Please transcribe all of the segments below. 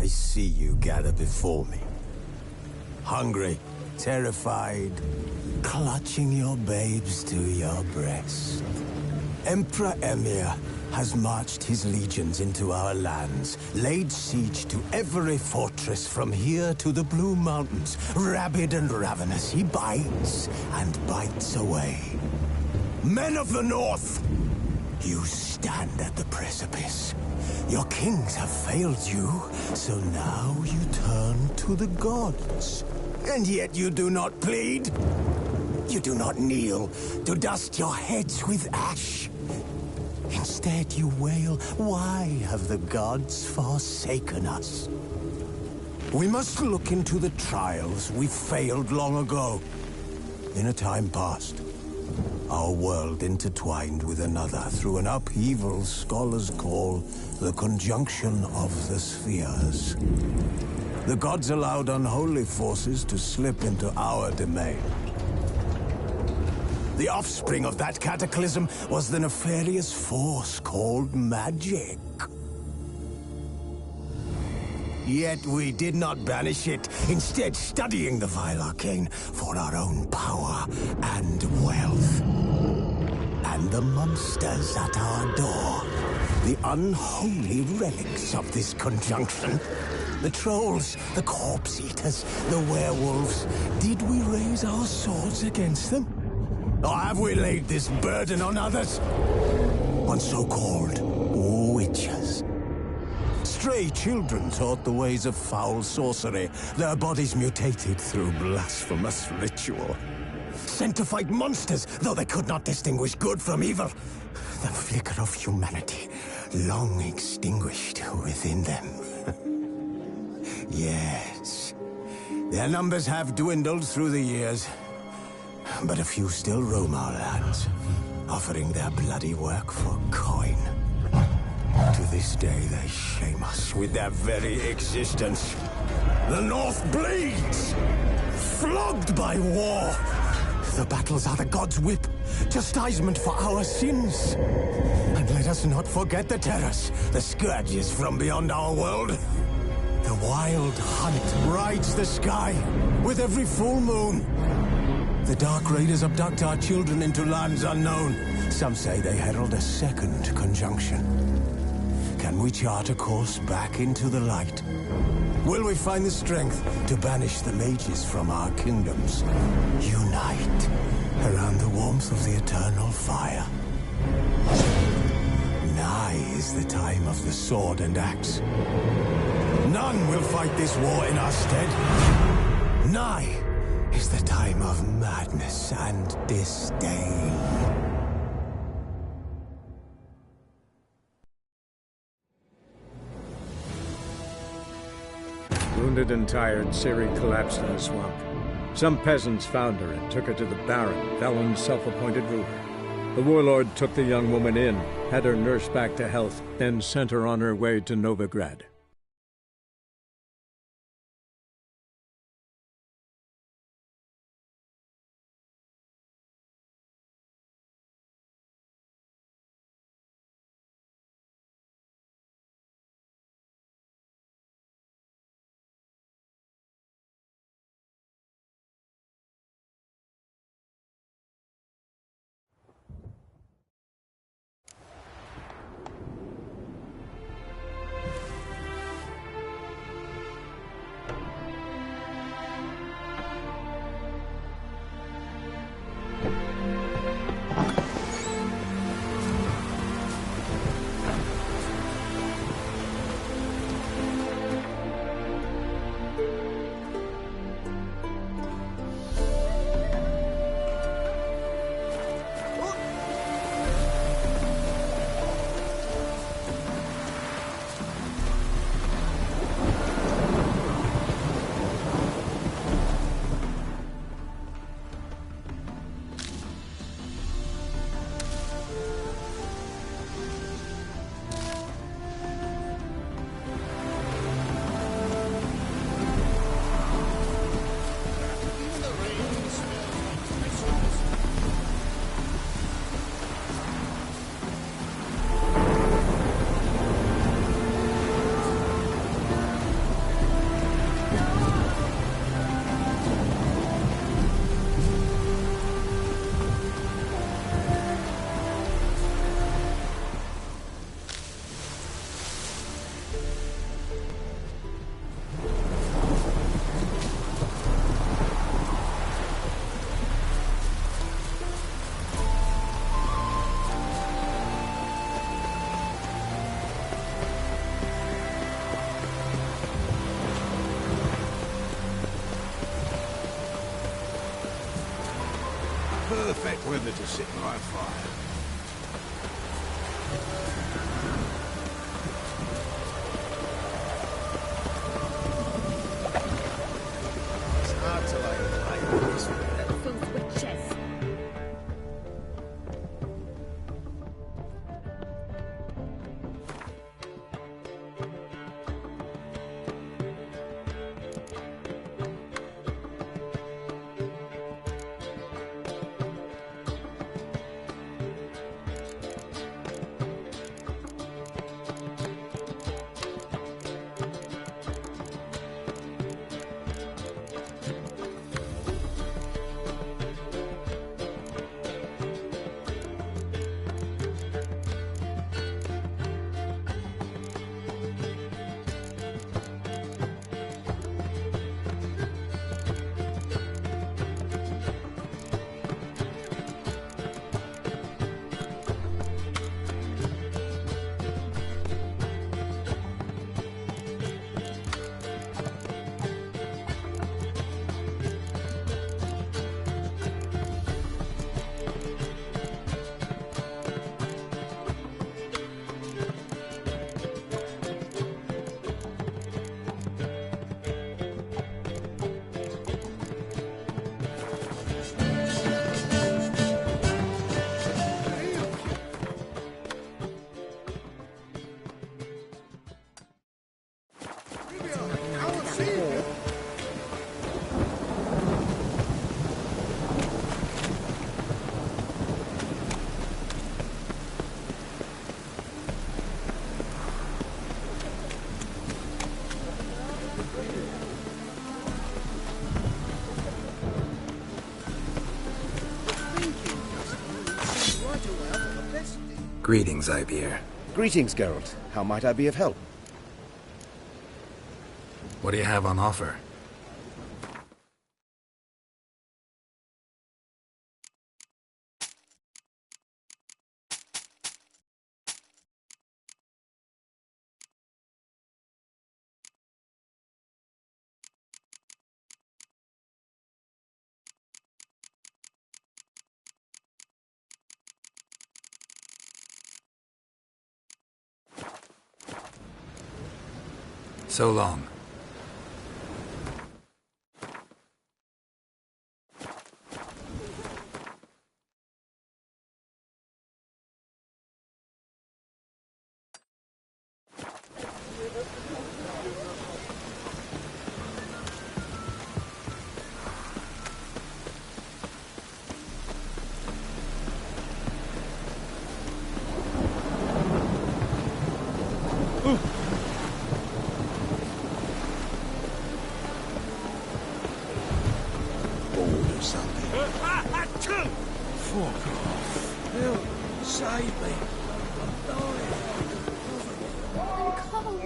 I see you gather before me. Hungry, terrified, clutching your babes to your breast. Emperor Emir has marched his legions into our lands, laid siege to every fortress from here to the Blue Mountains. Rabid and ravenous, he bites and bites away. Men of the North, you stand at the precipice. Your kings have failed you, so now you turn to the gods. And yet you do not plead. You do not kneel to dust your heads with ash. Instead you wail, why have the gods forsaken us? We must look into the trials we failed long ago. In a time past, our world intertwined with another through an upheaval scholars call the conjunction of the spheres. The gods allowed unholy forces to slip into our domain. The offspring of that cataclysm was the nefarious force called magic. Yet we did not banish it, instead studying the vile arcane for our own power and wealth. And the monsters at our door, the unholy relics of this conjunction. The trolls, the corpse-eaters, the werewolves. Did we raise our swords against them? Or have we laid this burden on others? On so-called witches. Stray children taught the ways of foul sorcery, their bodies mutated through blasphemous ritual. Sent to fight monsters, though they could not distinguish good from evil. The flicker of humanity, long extinguished within them. Yes, their numbers have dwindled through the years, but a few still roam our lands, offering their bloody work for coin. To this day, they shame us with their very existence. The North bleeds, flogged by war. The battles are the gods' whip, chastisement for our sins. And let us not forget the terrors, the scourges from beyond our world. The wild hunt rides the sky with every full moon. The Dark Raiders abduct our children into lands unknown. Some say they herald a second conjunction. Can we chart a course back into the light? Will we find the strength to banish the mages from our kingdoms? Unite around the warmth of the eternal fire. Nigh is the time of the sword and axe. None will fight this war in our stead. Nigh is the time of madness and disdain. Wounded and tired, Ciri collapsed in a swamp. Some peasants found her and took her to the Baron, Velen's self-appointed ruler. The warlord took the young woman in, had her nursed back to health, then sent her on her way to Novigrad. whether to sit by a fire. It's hard to lay a plate on this one. That fills with chess. Greetings, Ibeer. Greetings, Geralt. How might I be of help? What do you have on offer? So long. Fuck off. Bill, save me. I'm dying. I'm cold.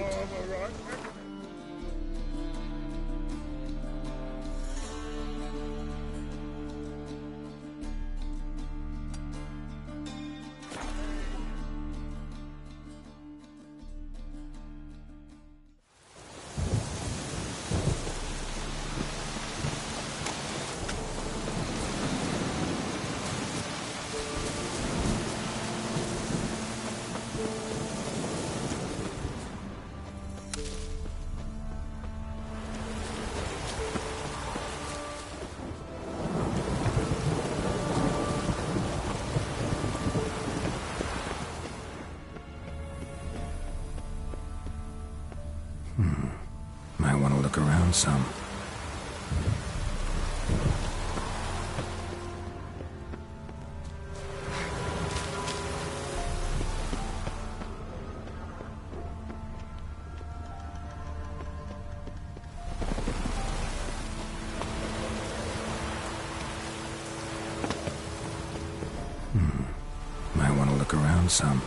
Might want to look around some. Might want to look around some.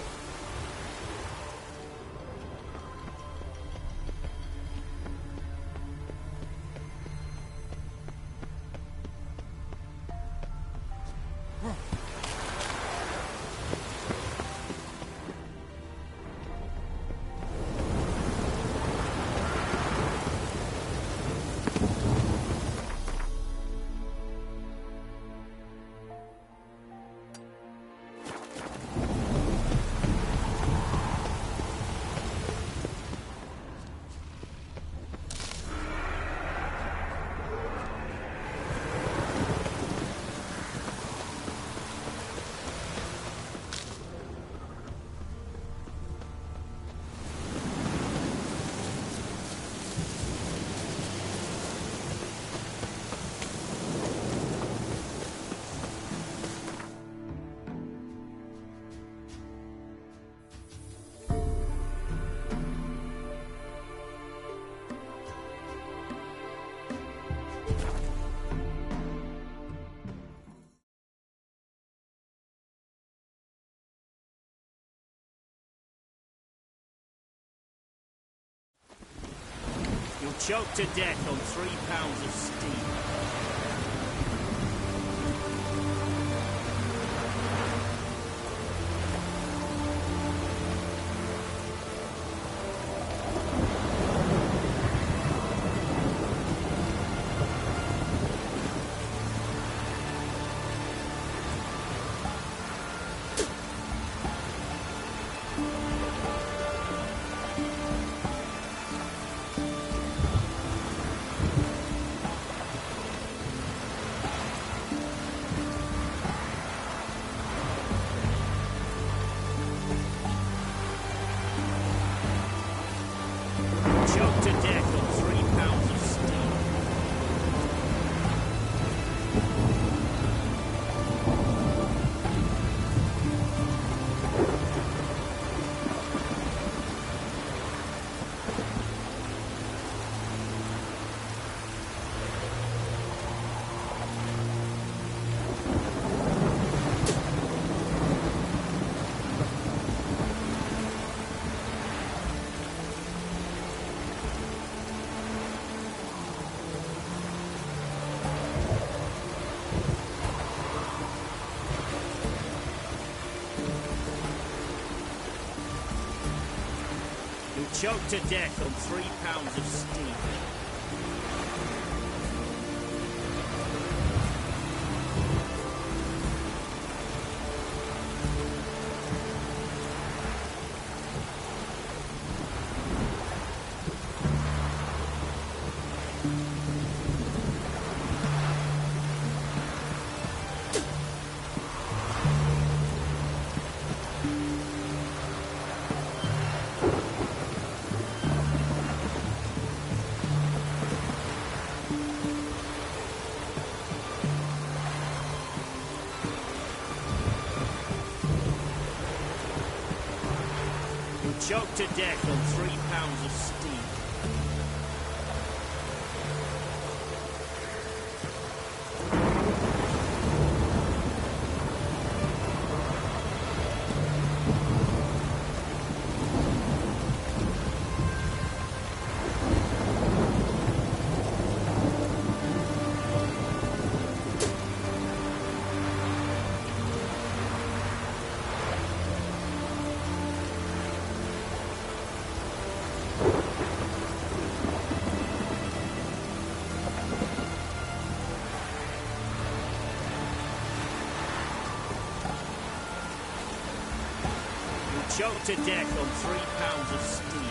You'll choke to death on 3 pounds of steam. Choked to death on 3 pounds of steam. Choked to death on 3 pounds of steam. Choked to death on 3 pounds of steam. Choked to death on 3 pounds of steam.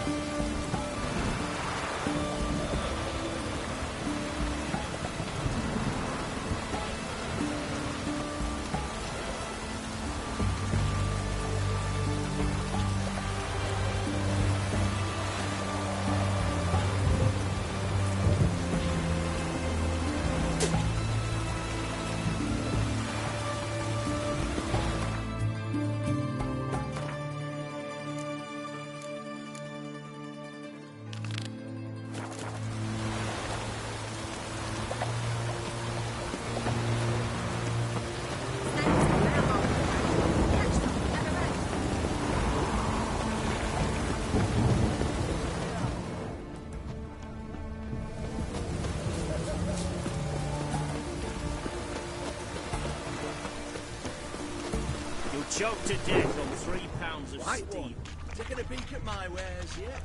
Choked to death on 3 pounds of Right steam. one. Taking a peek at my wares yet?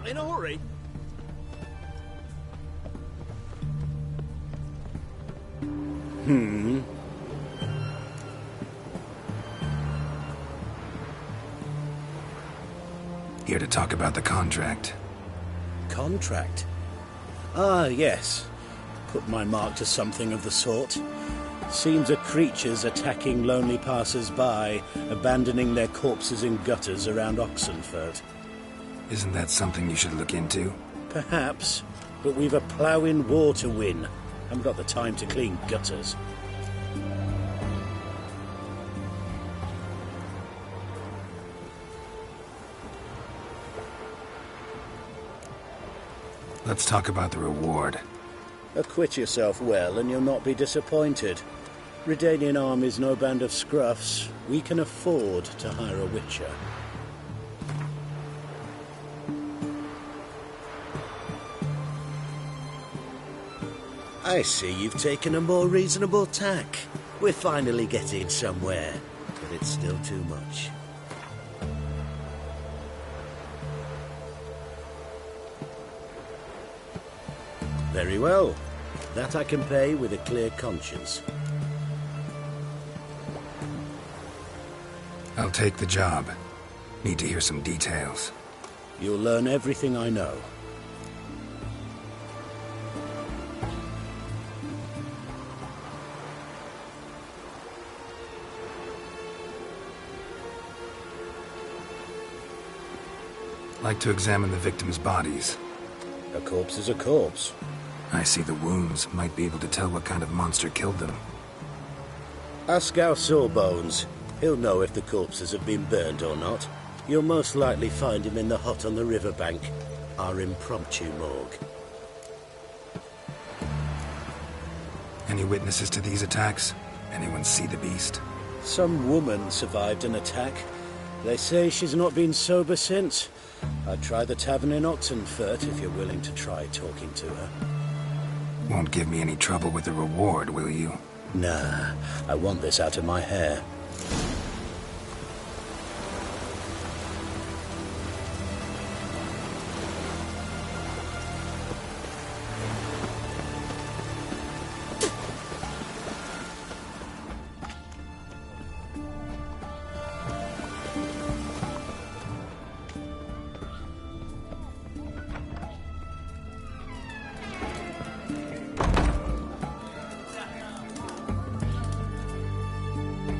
In a hurry? Here to talk about the contract. Contract? Ah, yes. Put my mark to something of the sort. Scenes of creatures attacking lonely passers-by, abandoning their corpses in gutters around Oxenfurt. Isn't that something you should look into? Perhaps, but we've a ploughing war to win. Haven't got the time to clean gutters. Let's talk about the reward. Acquit yourself well and you'll not be disappointed. Redanian army's no band of scruffs. We can afford to hire a witcher. I see you've taken a more reasonable tack. We're finally getting somewhere, but it's still too much. Very well. That I can pay with a clear conscience. I'll take the job. Need to hear some details. You'll learn everything I know. Like to examine the victims' bodies. A corpse is a corpse. I see the wounds. Might be able to tell what kind of monster killed them. Ask our Sawbones. He'll know if the corpses have been burned or not. You'll most likely find him in the hut on the riverbank. Our impromptu morgue. Any witnesses to these attacks? Anyone see the beast? Some woman survived an attack. They say she's not been sober since. I'd try the tavern in Oxenfurt if you're willing to try talking to her. Won't give me any trouble with the reward, will you? Nah, I want this out of my hair.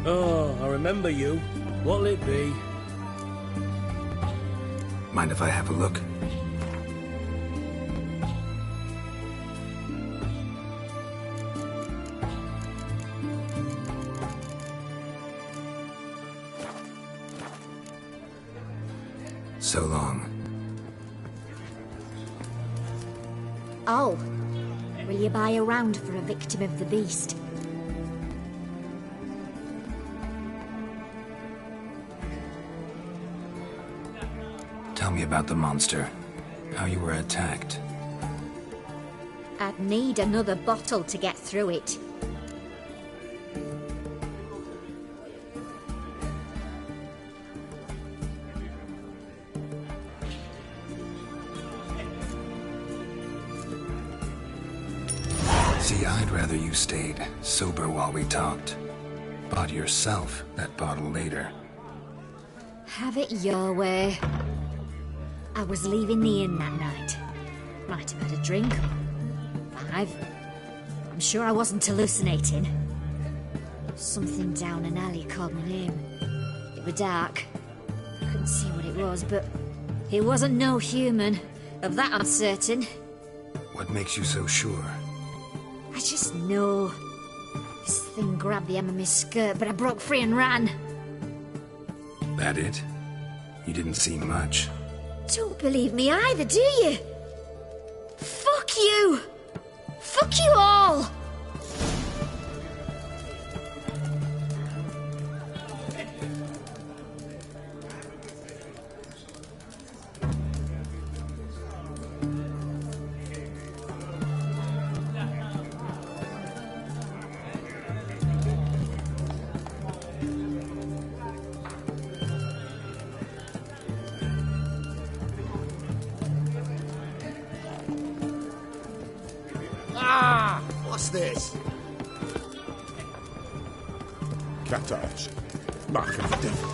Oh, I remember you. What'll it be? Mind if I have a look? So long. Oh. Will you buy a round for a victim of the beast? Tell me about the monster. How you were attacked. I'd need another bottle to get through it. See, I'd rather you stayed sober while we talked. Bought yourself that bottle later. Have it your way. I was leaving the inn that night. Might have had a drink. 5. I'm sure I wasn't hallucinating. Something down an alley called my name. It was dark. I couldn't see what it was, but it wasn't no human. Of that I'm certain. What makes you so sure? I just know. This thing grabbed the hem of my skirt, but I broke free and ran. That it? You didn't see much. Don't believe me either, do you? Fuck you! Fuck you all! What's this? Katakan. Mark of the devil.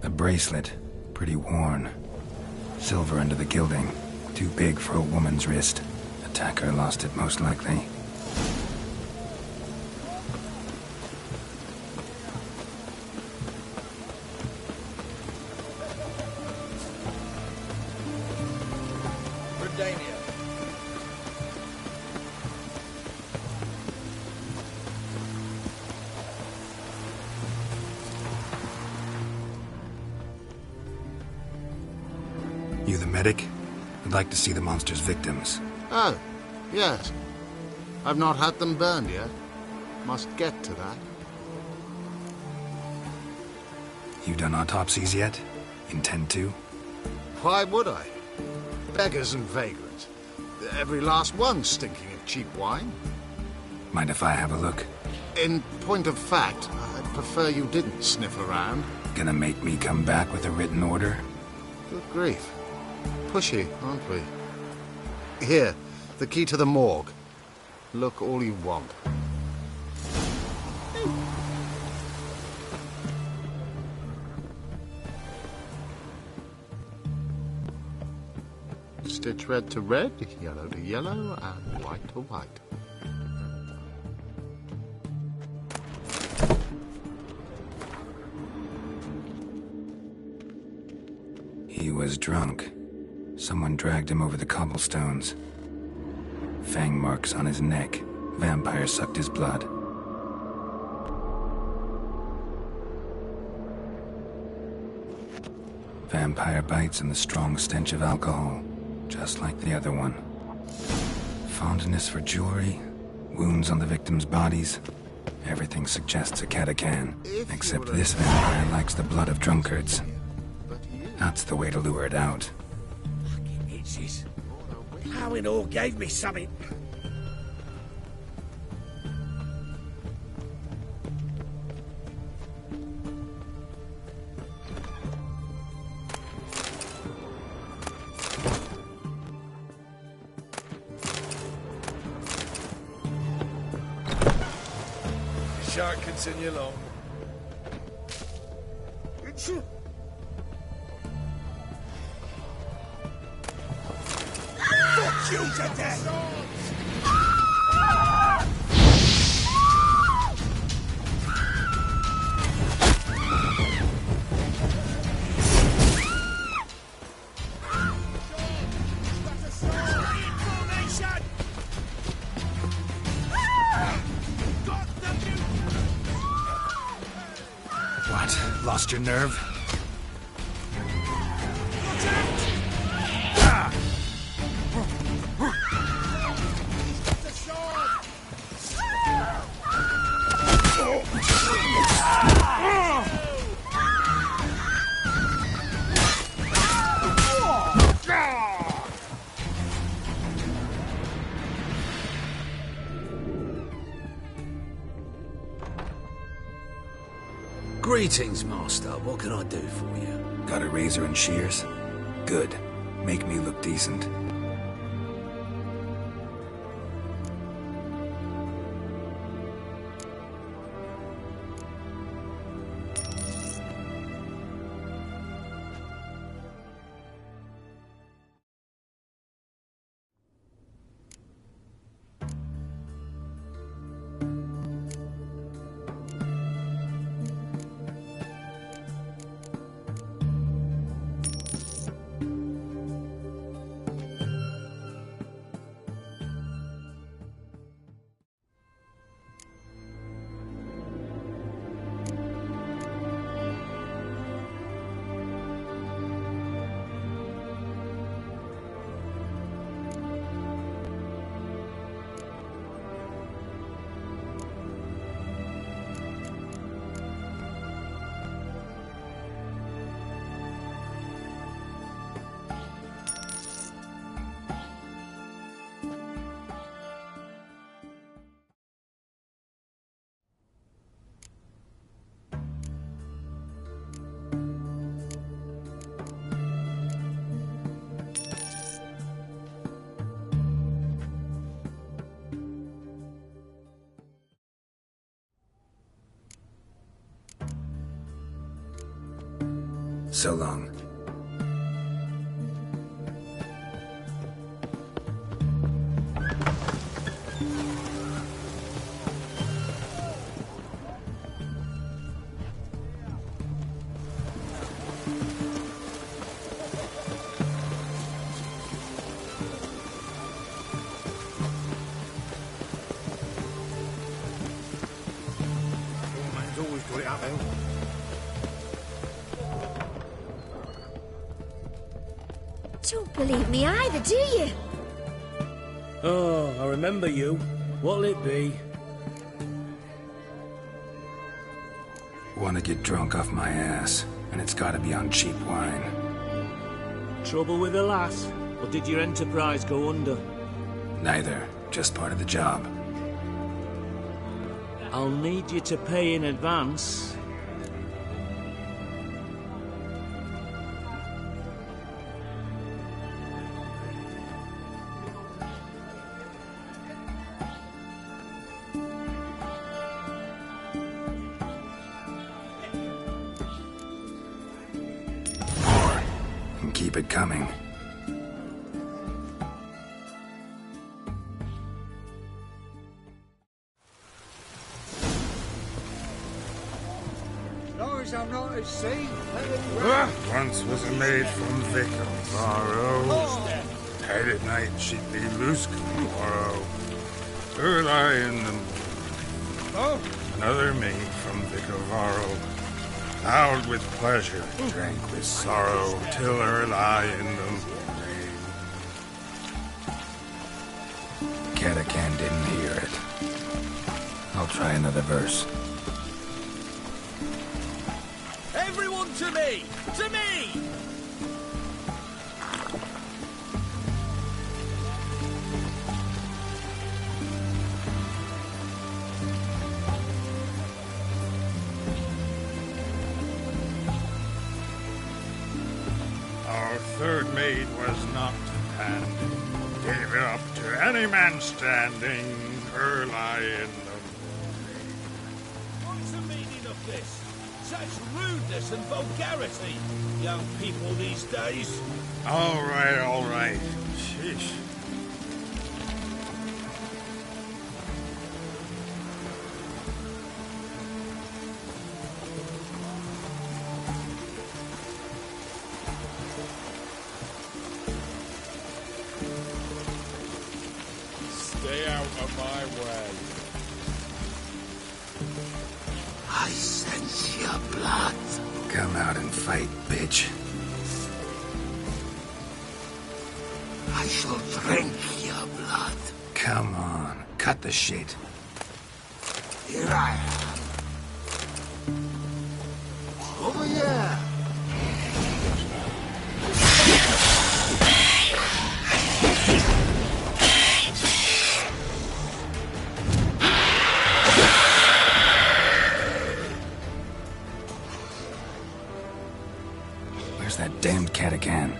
A bracelet. Pretty worn. Silver under the gilding. Too big for a woman's wrist. Attacker lost it most likely. You the medic? I'd like to see the monster's victims. Oh, yes. I've not had them burned yet. Must get to that. You done autopsies yet? Intend to? Why would I? Beggars and vagrants. Every last one stinking of cheap wine. Mind if I have a look? In point of fact, I'd prefer you didn't sniff around. Gonna make me come back with a written order? Good grief. Pushy, aren't we? Here, the key to the morgue. Look all you want. Stitch red to red, yellow to yellow, and white to white. He was drunk. Someone dragged him over the cobblestones. Fang marks on his neck. Vampire sucked his blood. Vampire bites and the strong stench of alcohol, just like the other one. Fondness for jewelry, wounds on the victims' bodies. Everything suggests a katakan, except this vampire likes the blood of drunkards. That's the way to lure it out. Fucking itches. How it all gave me something. Shan't continue long. Fuck you to death! What? Lost your nerve? Greetings, Master. What can I do for you? Got a razor and shears? Good. Make me look decent. So long. Man's always got it up, Al. Don't believe me either, do you? Oh, I remember you. What'll it be? Want to get drunk off my ass, and it's gotta be on cheap wine. Trouble with the lass? Or did your enterprise go under? Neither. Just part of the job. I'll need you to pay in advance. More. And keep it coming. I'm not at sea. Once was a maid from Fyke Isle. Tight at night she'd be loose tomorrow. Her lie in the moon. Another maid from Fyke Isle. Howled with pleasure, drank with sorrow, till her lie in the moon. Katakan didn't hear it. I'll try another verse. Everyone to me! To me! Our third maid was not at hand. Gave it up to any man standing. Her lie in the moon. What's the meaning of this? Such rudeness and vulgarity, young people these days. All right, all right. Sheesh. Stay out of my way. I sense your blood. Come out and fight, bitch. I shall drink your blood. Come on, cut the shit. Here I am. Over here. Where's that damned katakan?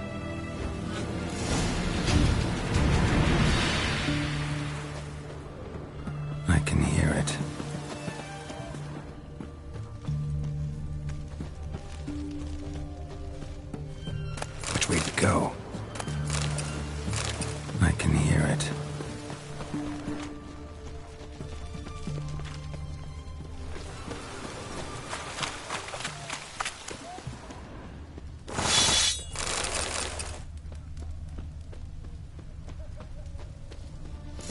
I can hear it. Which way to go? I can hear it.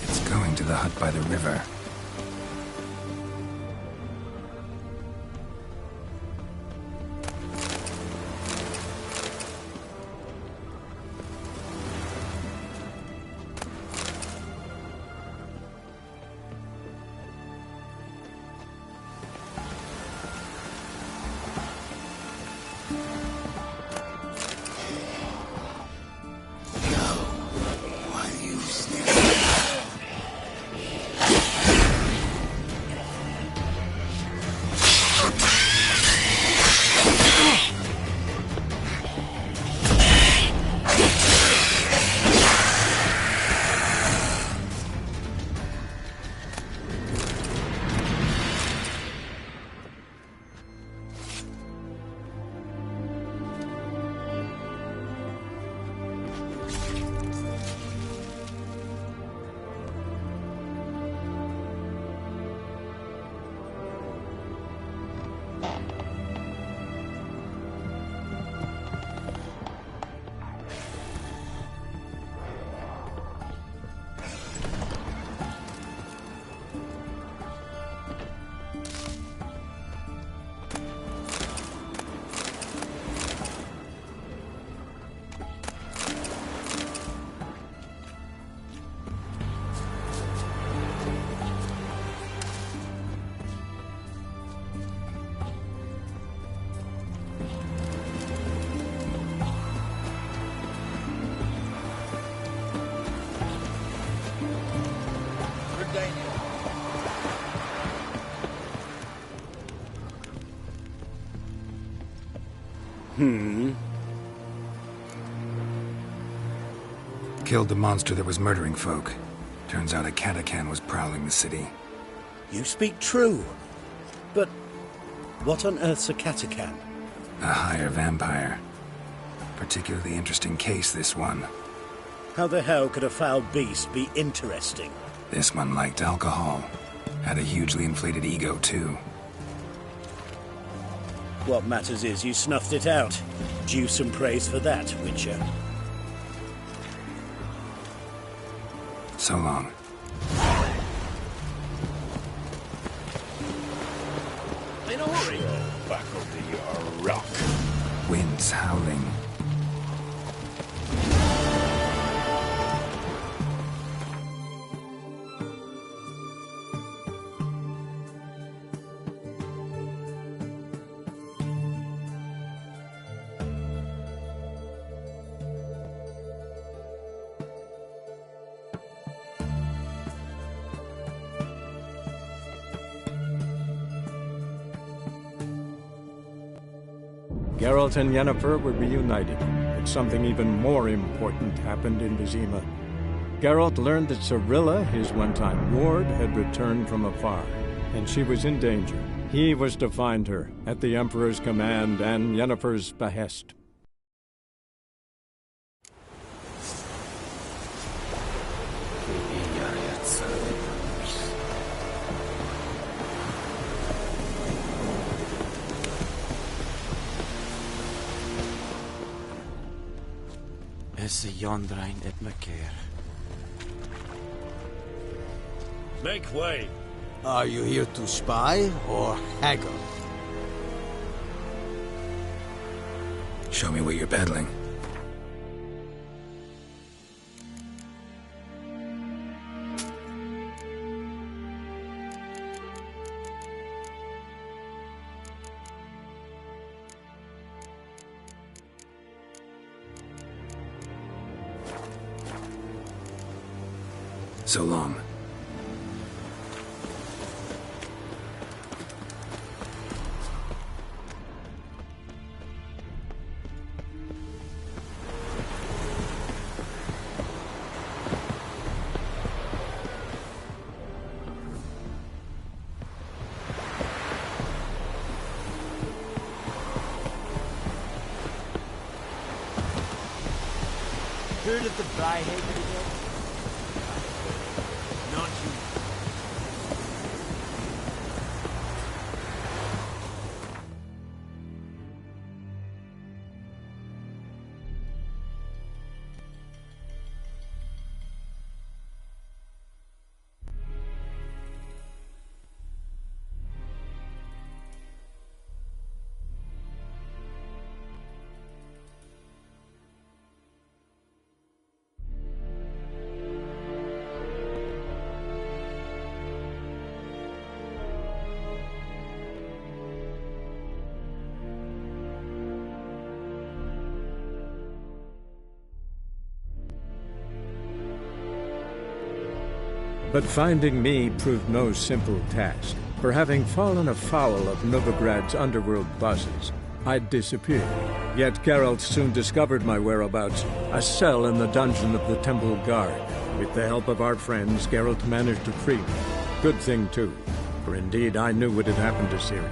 It's going to the hut by the river. While you stay. Killed the monster that was murdering folk. Turns out a katakan was prowling the city. You speak true. But what on earth's a katakan? A higher vampire. Particularly interesting case, this one. How the hell could a foul beast be interesting? This one liked alcohol. Had a hugely inflated ego, too. What matters is you snuffed it out. Due some praise for that, Witcher. So long. In a hurry. Back under your rock. Winds howling. Geralt and Yennefer were reunited, but something even more important happened in Vizima. Geralt learned that Cirilla, his one-time ward, had returned from afar, and she was in danger. He was to find her, at the Emperor's command and Yennefer's behest. Is the Yondrain at Macair? Make way. Are you here to spy or haggle? Show me what you're peddling. So long. Heard of the Bryhaven again? Not you. But finding me proved no simple task. For having fallen afoul of Novigrad's underworld bosses, I'd disappeared. Yet Geralt soon discovered my whereabouts, a cell in the dungeon of the Temple Guard. With the help of our friends, Geralt managed to free me. Good thing, too, for indeed I knew what had happened to Ciri.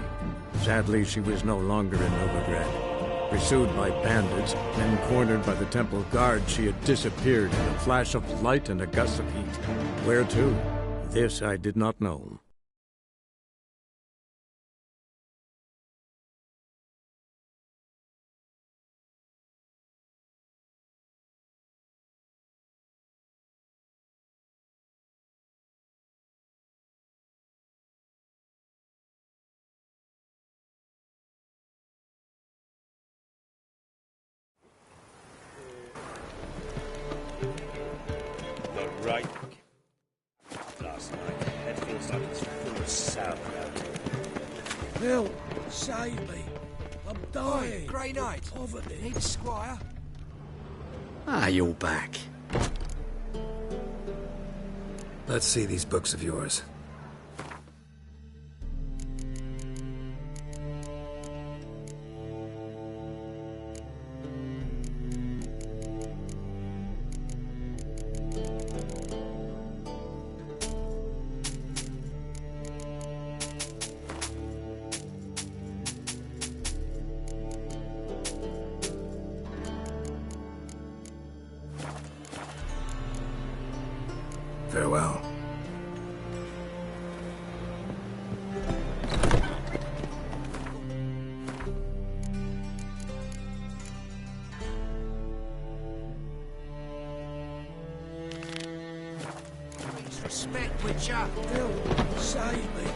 Sadly, she was no longer in Novigrad. Pursued by bandits, then cornered by the Temple Guard, she had disappeared in a flash of light and a gust of heat. Where to? This I did not know. Right. Last night, head feels like it's full of sauerkraut. Help! Save me! I'm dying! Grey Knight! Poverty! Need a squire? Ah, you're back. Let's see these books of yours. Farewell. Respect with ya. Phil, save me.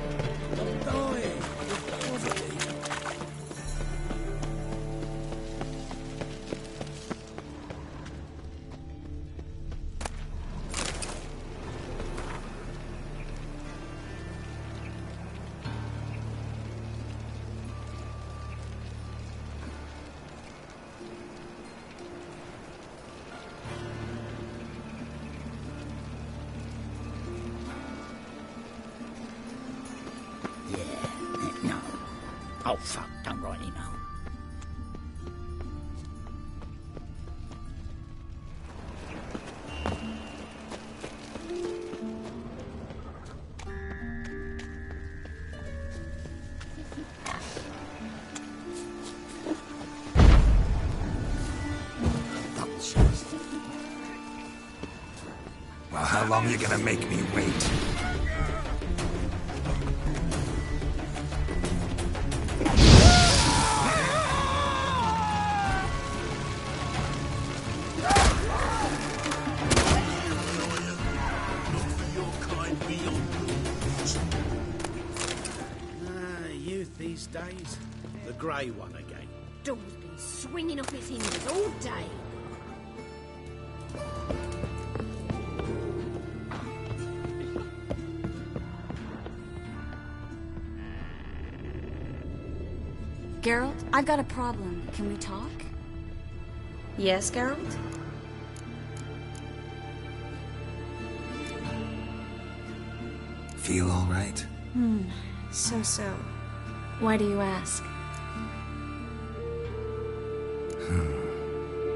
I'm dying with poverty. No. Oh, fuck, don't rightly know. Well, how long you gonna make me wait? These days, the grey one again. Door's been swinging up its hinges all day. Geralt, I've got a problem. Can we talk? Yes, Geralt? Feel all right? So. Why do you ask?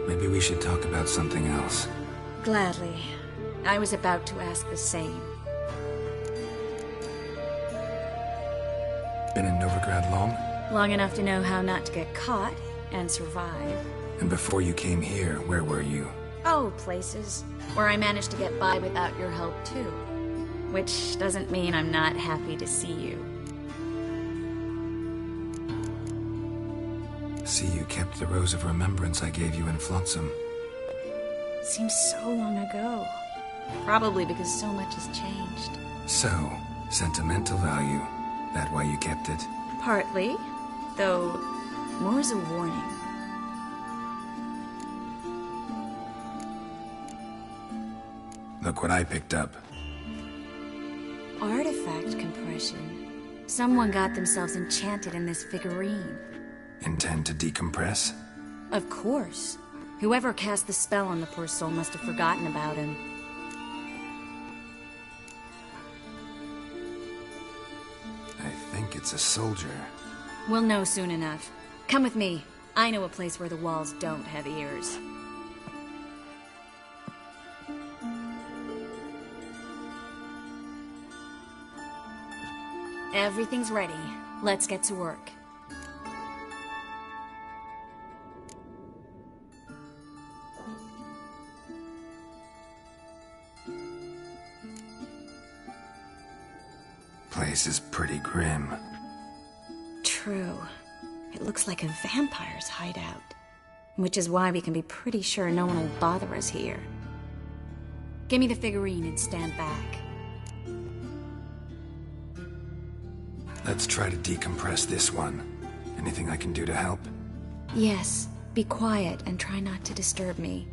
Maybe we should talk about something else. Gladly. I was about to ask the same. Been in Novigrad long? Long enough to know how not to get caught and survive. And before you came here, where were you? Oh, places where I managed to get by without your help too. Which doesn't mean I'm not happy to see you. See, you kept the rose of remembrance I gave you in Flotsam. Seems so long ago. Probably because so much has changed. So, sentimental value. That why you kept it? Partly, though more as a warning. Look what I picked up. Artifact compression. Someone got themselves enchanted in this figurine. Intend to decompress? Of course. Whoever cast the spell on the poor soul must have forgotten about him. I think it's a soldier. We'll know soon enough. Come with me. I know a place where the walls don't have ears. Everything's ready. Let's get to work. Place is pretty grim. True. It looks like a vampire's hideout. Which is why we can be pretty sure no one will bother us here. Give me the figurine and stand back. Let's try to decompress this one. Anything I can do to help? Yes, be quiet and try not to disturb me.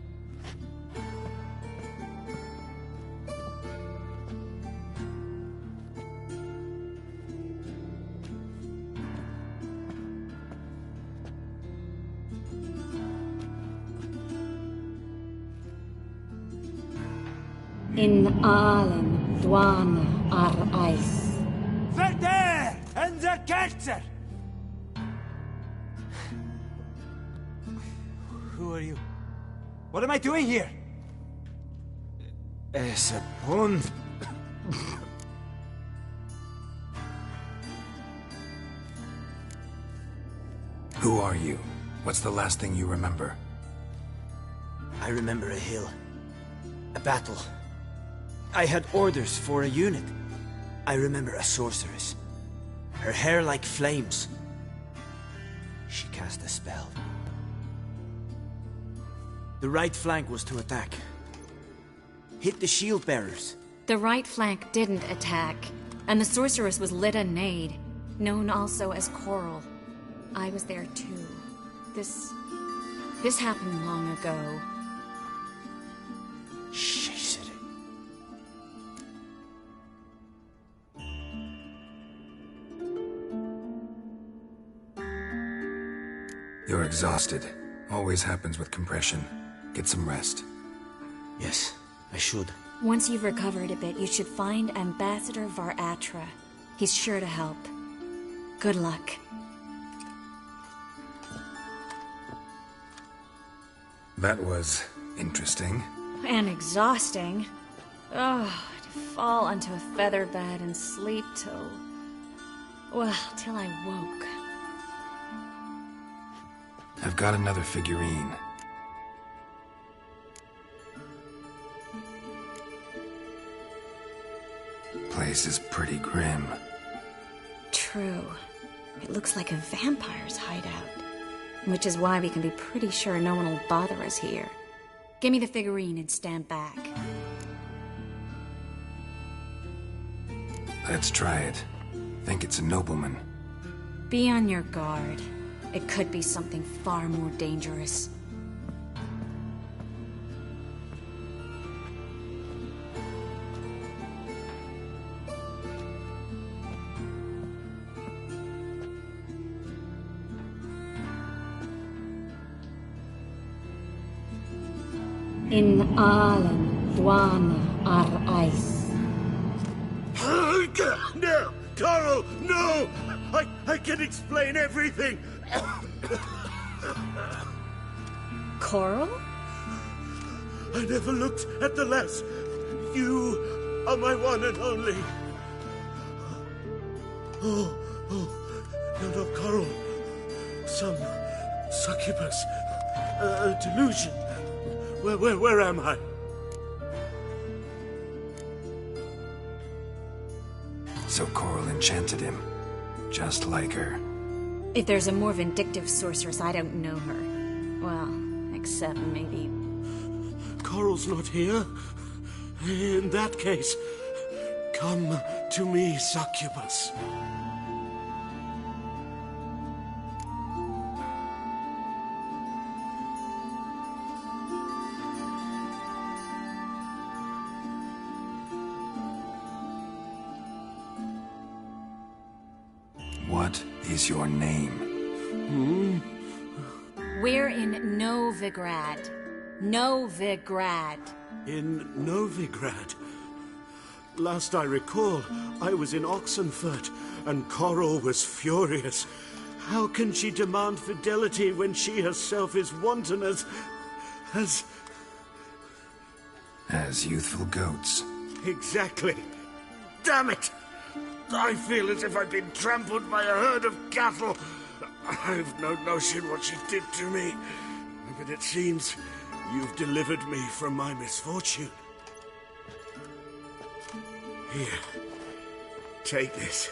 In Allen, Dwana, ar Eis. Verder and the Kerzer! Who are you? What am I doing here? Es a pun. Who are you? What's the last thing you remember? I remember a hill. A battle. I had orders for a unit. I remember a sorceress. Her hair like flames. She cast a spell. The right flank was to attack. Hit the shield bearers. The right flank didn't attack, and the sorceress was Lita Nade, known also as Coral. I was there too. This happened long ago. Shh, Ciri. You're exhausted. Always happens with compression. Get some rest. Yes, I should. Once you've recovered a bit, you should find Ambassador Varatra. He's sure to help. Good luck. That was interesting. And exhausting. Oh, to fall onto a feather bed and sleep till... well, till I woke. I've got another figurine. Place is pretty grim. True. It looks like a vampire's hideout. Which is why we can be pretty sure no one will bother us here. Give me the figurine and stand back. Let's try it. Think it's a nobleman. Be on your guard. It could be something far more dangerous. In Allen, Juana, Ar-Ice. No! Coral, no! I can explain everything! Coral? I never looked at the lass. You are my one and only. Oh, you're not Coral. Some succubus. A delusion. Where am I? So Coral enchanted him. Just like her. If there's a more vindictive sorceress, I don't know her. Well, except maybe... Coral's not here. In that case, come to me, succubus. What is your name? We're in Novigrad. Novigrad. In Novigrad? Last I recall, I was in Oxenfurt, and Coral was furious. How can she demand fidelity when she herself is wanton as youthful goats. Exactly. Damn it! I feel as if I've been trampled by a herd of cattle. I've no notion what she did to me, but it seems you've delivered me from my misfortune. Here, take this.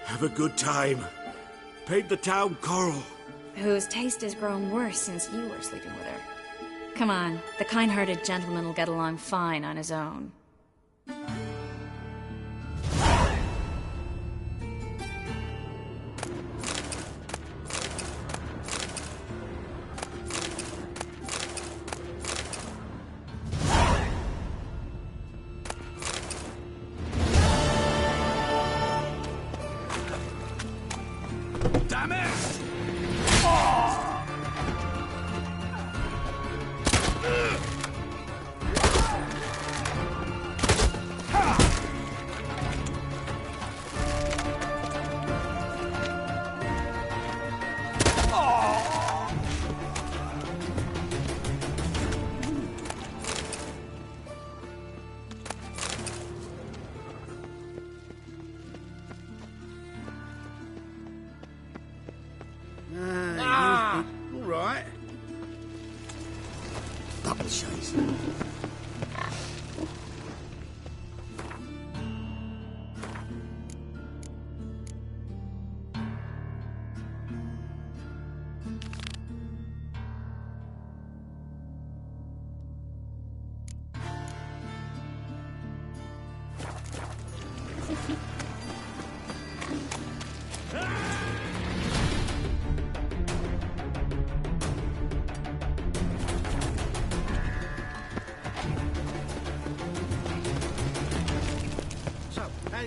Have a good time. Paint the town Coral. Whose taste has grown worse since you were sleeping with her. Come on, the kind-hearted gentleman will get along fine on his own. Damn it! All right. Double chase.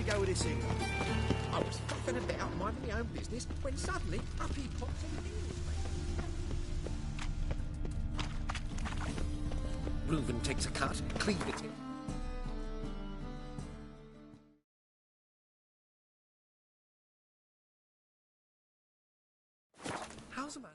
going to go with this here? I was fucking about minding my own business when suddenly up he pops on the news. Reuben takes a cut, cleave it in. How's the man?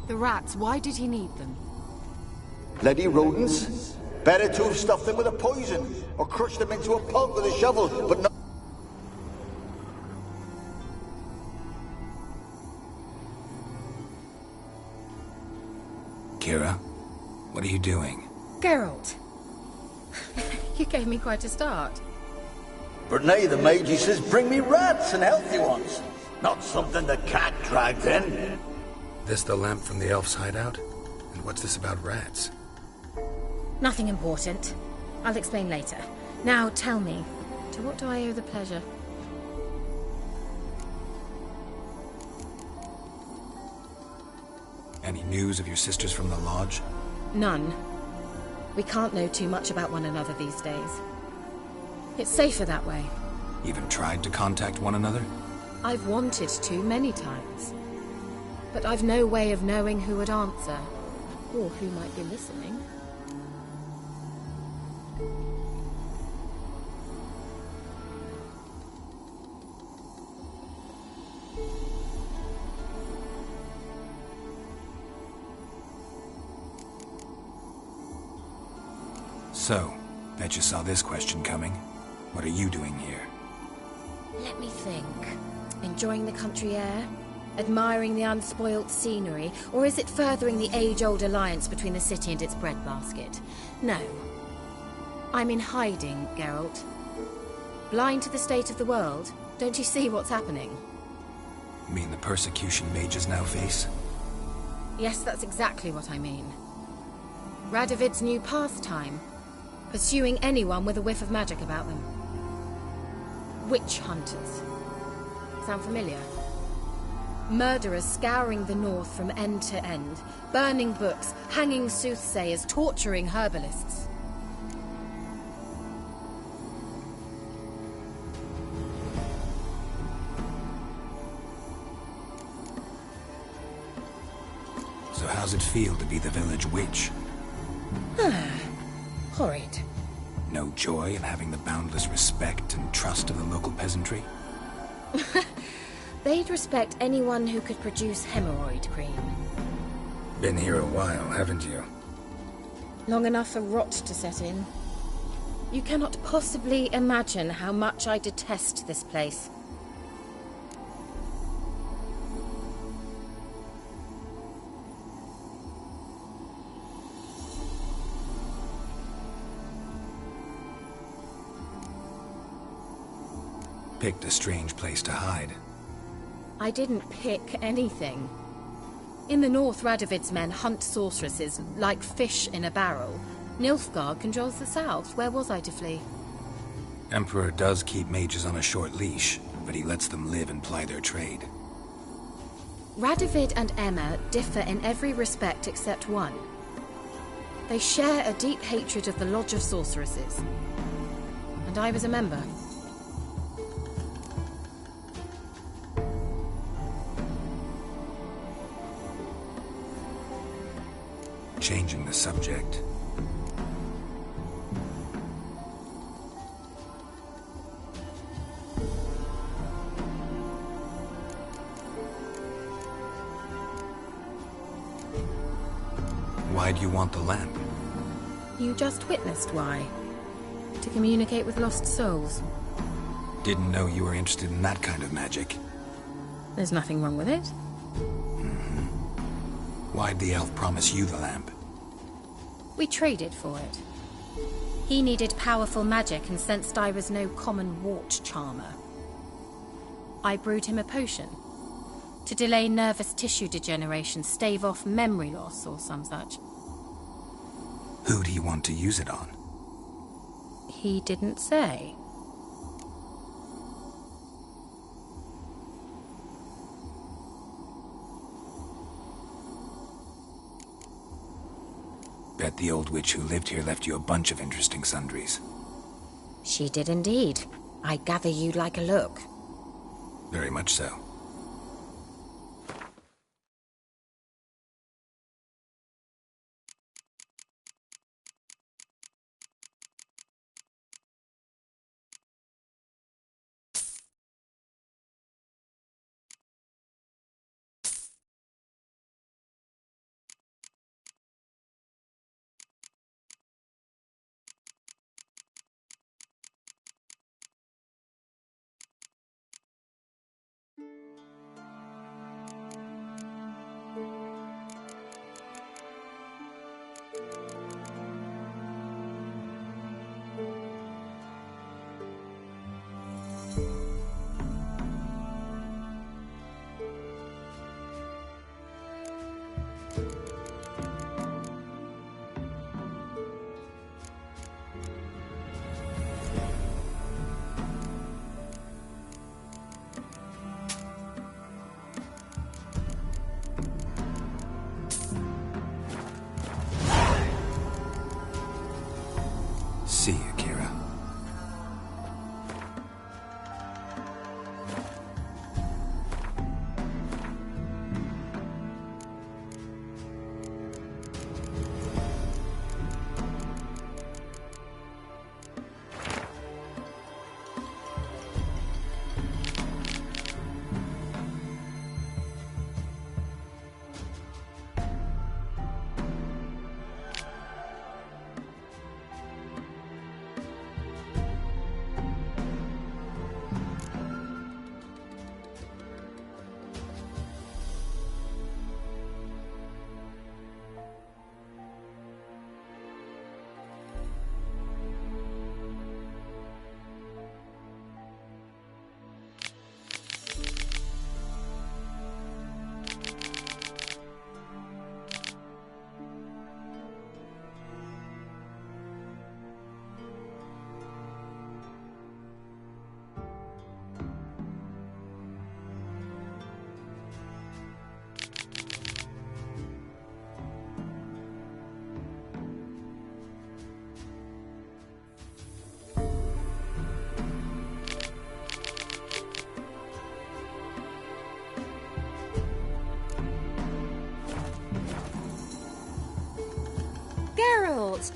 The rats, why did he need them? Bloody rodents. Better to have stuffed them with a poison, or crushed them into a pulp with a shovel, but not... Keira, what are you doing? Geralt. You gave me quite a start. But now the mage, he says, bring me rats and healthy ones. Not something the cat dragged in. This the lamp from the elf's hideout? And what's this about rats? Nothing important. I'll explain later. Now tell me, to what do I owe the pleasure? Any news of your sisters from the lodge? None. We can't know too much about one another these days. It's safer that way. Even tried to contact one another? I've wanted to many times. But I've no way of knowing who would answer, or who might be listening. So, bet you saw this question coming. What are you doing here? Let me think. Enjoying the country air? Admiring the unspoilt scenery? Or is it furthering the age-old alliance between the city and its breadbasket? No. I'm in hiding, Geralt. Blind to the state of the world? Don't you see what's happening? You mean the persecution mages now face? Yes, that's exactly what I mean. Radovid's new pastime. Pursuing anyone with a whiff of magic about them. Witch hunters. Sound familiar? Murderers scouring the north from end to end, burning books, hanging soothsayers, torturing herbalists. So how's it feel to be the village witch? Horrid. No joy in having the boundless respect and trust of the local peasantry? They'd respect anyone who could produce hemorrhoid cream. Been here a while, haven't you? Long enough for rot to set in. You cannot possibly imagine how much I detest this place. Picked a strange place to hide. I didn't pick anything. In the north, Radovid's men hunt sorceresses like fish in a barrel. Nilfgaard controls the south. Where was I to flee? Emperor does keep mages on a short leash, but he lets them live and ply their trade. Radovid and Emma differ in every respect except one. They share a deep hatred of the Lodge of Sorceresses. And I was a member. Changing the subject. Why do you want the lamp? You just witnessed why. To communicate with lost souls. Didn't know you were interested in that kind of magic. There's nothing wrong with it. Why'd the elf promise you the lamp? We traded for it. He needed powerful magic and sensed I was no common wart charmer. I brewed him a potion. To delay nervous tissue degeneration, stave off memory loss or some such. Who'd he want to use it on? He didn't say. Bet the old witch who lived here left you a bunch of interesting sundries. She did indeed. I gather you'd like a look. Very much so. See you, Keira.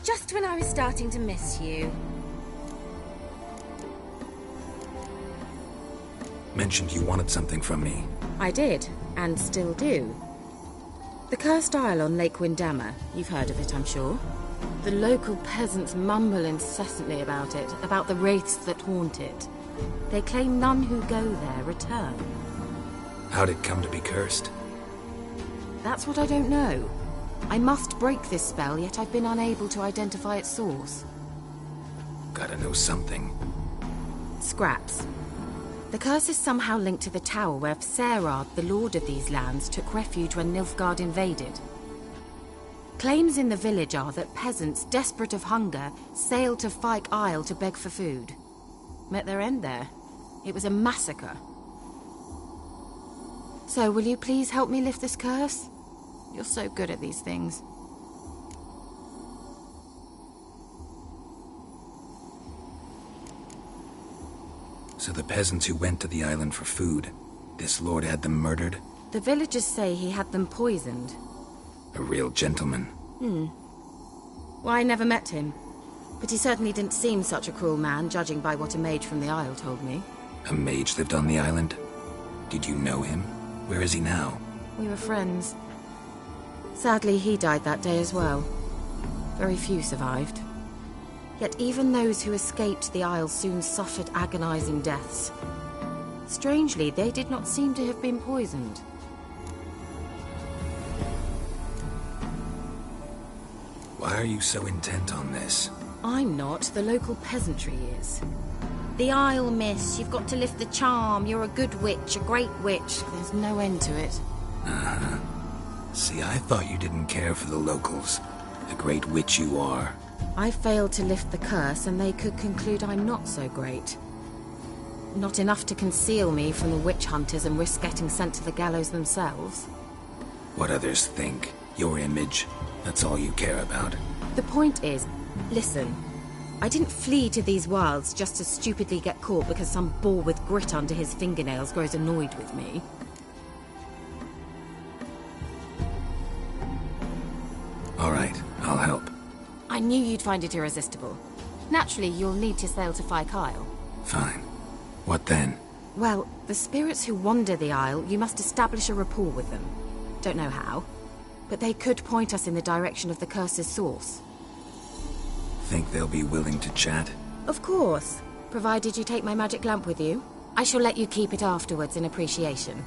Just when I was starting to miss you. Mentioned you wanted something from me. I did, and still do. The Cursed Isle on Lake Windammer. You've heard of it, I'm sure. The local peasants mumble incessantly about it, about the wraiths that haunt it. They claim none who go there return. How'd it come to be cursed? That's what I don't know. I must break this spell, yet I've been unable to identify its source. Gotta know something. Scraps. The curse is somehow linked to the tower where Serard, the lord of these lands, took refuge when Nilfgaard invaded. Claims in the village are that peasants, desperate of hunger, sailed to Fyke Isle to beg for food. Met their end there. It was a massacre. So, will you please help me lift this curse? You're so good at these things. So the peasants who went to the island for food, this lord had them murdered? The villagers say he had them poisoned. A real gentleman. Well, I never met him. But he certainly didn't seem such a cruel man, judging by what a mage from the Isle told me. A mage lived on the island? Did you know him? Where is he now? We were friends. Sadly, he died that day as well. Very few survived. Yet even those who escaped the Isle soon suffered agonizing deaths. Strangely, they did not seem to have been poisoned. Why are you so intent on this? I'm not. The local peasantry is. The Isle, miss. You've got to lift the charm. You're a good witch, a great witch. There's no end to it. Uh-huh. See, I thought you didn't care for the locals. The great witch you are. I failed to lift the curse, and they could conclude I'm not so great. Not enough to conceal me from the witch hunters and risk getting sent to the gallows themselves. What others think, your image, that's all you care about. The point is, listen, I didn't flee to these wilds just to stupidly get caught because some boar with grit under his fingernails grows annoyed with me. All right, I'll help. I knew you'd find it irresistible. Naturally, you'll need to sail to Fyke Isle. Fine. What then? Well, the spirits who wander the Isle, you must establish a rapport with them. Don't know how, but they could point us in the direction of the curse's source. Think they'll be willing to chat? Of course, provided you take my magic lamp with you. I shall let you keep it afterwards in appreciation.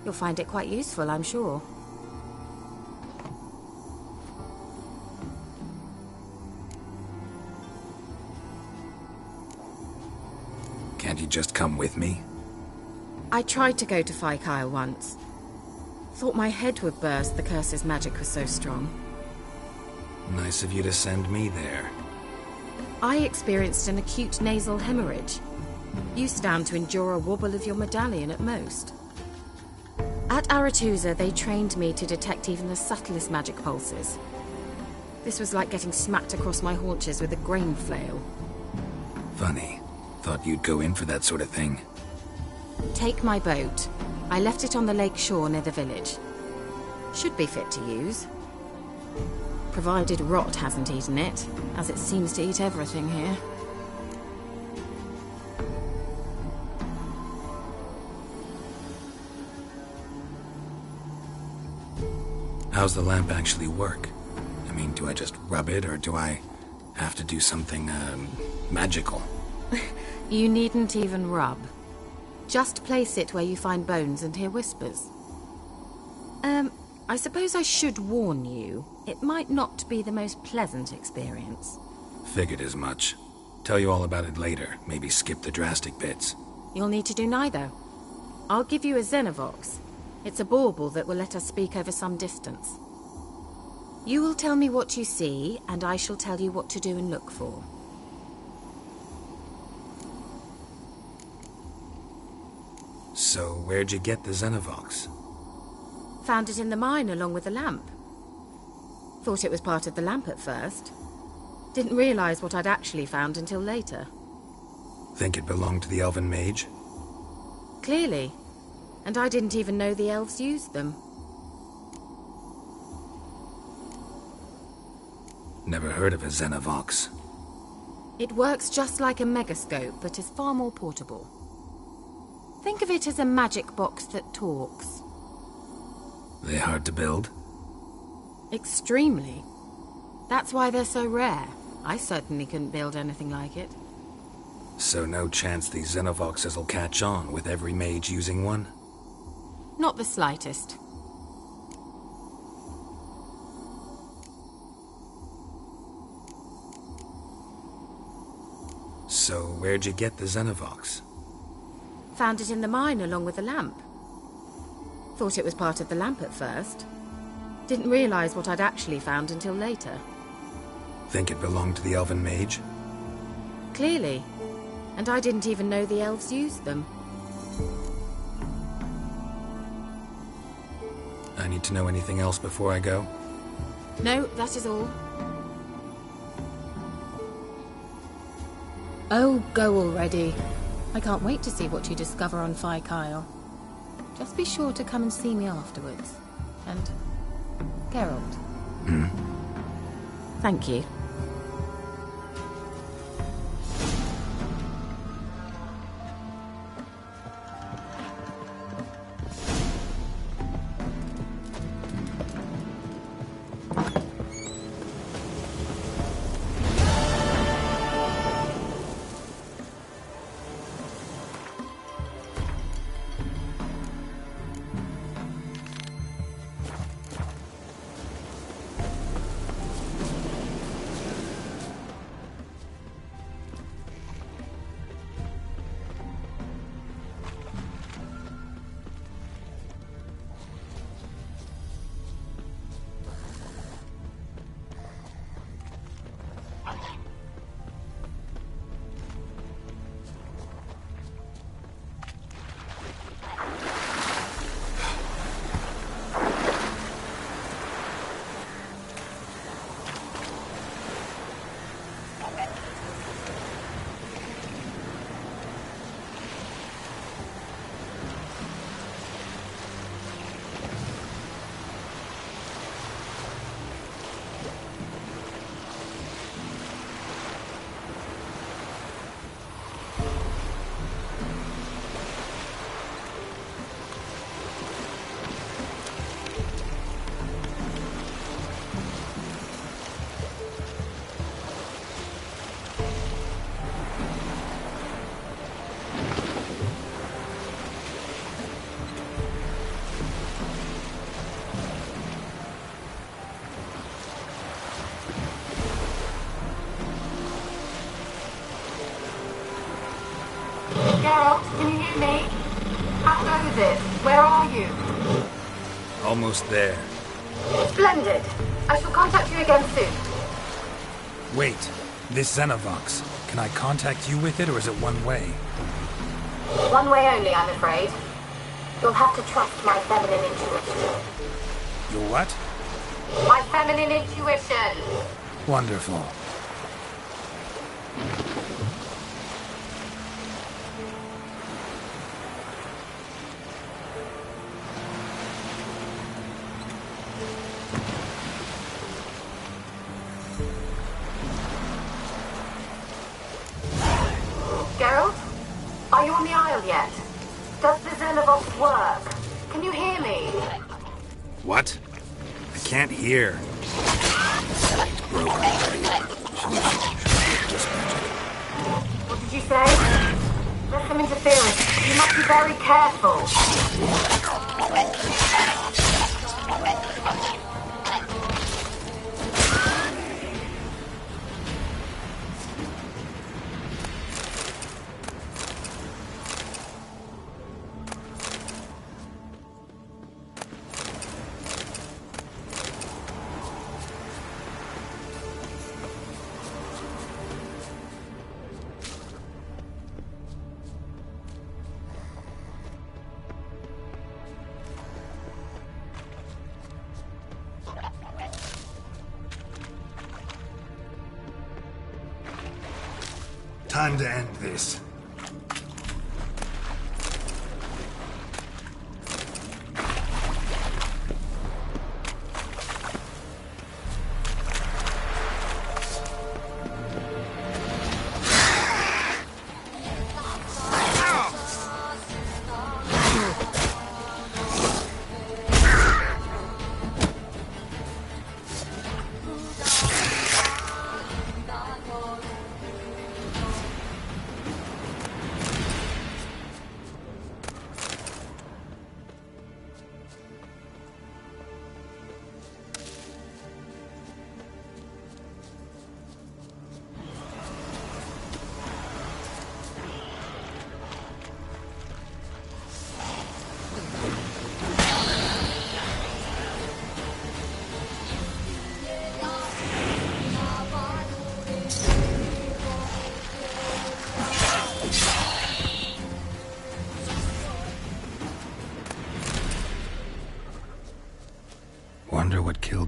You'll find it quite useful, I'm sure. Can't you just come with me? I tried to go to Fyke Isle once. Thought my head would burst, the curse's magic was so strong. Nice of you to send me there. I experienced an acute nasal hemorrhage. You stand to endure a wobble of your medallion at most. At Aretusa, they trained me to detect even the subtlest magic pulses. This was like getting smacked across my haunches with a grain flail. Funny. Thought you'd go in for that sort of thing. Take my boat. I left it on the lake shore near the village. Should be fit to use. Provided rot hasn't eaten it, as it seems to eat everything here. How's the lamp actually work? I mean, do I just rub it, or do I have to do something, magical? You needn't even rub. Just place it where you find bones and hear whispers. I suppose I should warn you. It might not be the most pleasant experience. Figured as much. Tell you all about it later. Maybe skip the drastic bits. You'll need to do neither. I'll give you a Xenovox. It's a bauble that will let us speak over some distance. You will tell me what you see, and I shall tell you what to do and look for. So, where'd you get the Xenovox? Found it in the mine along with the lamp. Thought it was part of the lamp at first. Didn't realize what I'd actually found until later. Think it belonged to the elven mage? Clearly. And I didn't even know the elves used them. Never heard of a Xenovox. It works just like a megascope, but is far more portable. Think of it as a magic box that talks. They hard to build? Extremely. That's why they're so rare. I certainly couldn't build anything like it. So no chance these Xenovoxes will catch on with every mage using one? Not the slightest. So where'd you get the Xenovox? Found it in the mine along with the lamp. Thought it was part of the lamp at first. Didn't realize what I'd actually found until later. Think it belonged to the elven mage? Clearly. And I didn't even know the elves used them. I need to know anything else before I go? No, that is all. Oh, go already. I can't wait to see what you discover on Fyke Isle. Just be sure to come and see me afterwards. And... Geralt. Thank you. Geralt, can you hear me? How goes it? Where are you? Almost there. Splendid. I shall contact you again soon. Wait, this Xenovox. Can I contact you with it, or is it one way? One way only, I'm afraid. You'll have to trust my feminine intuition. Your what? My feminine intuition! Wonderful. Geralt? Are you on the Isle yet? Does the Xenovox work? Can you hear me? What? I can't hear. What did you say? There's some interference. You must be very careful. Time to end this.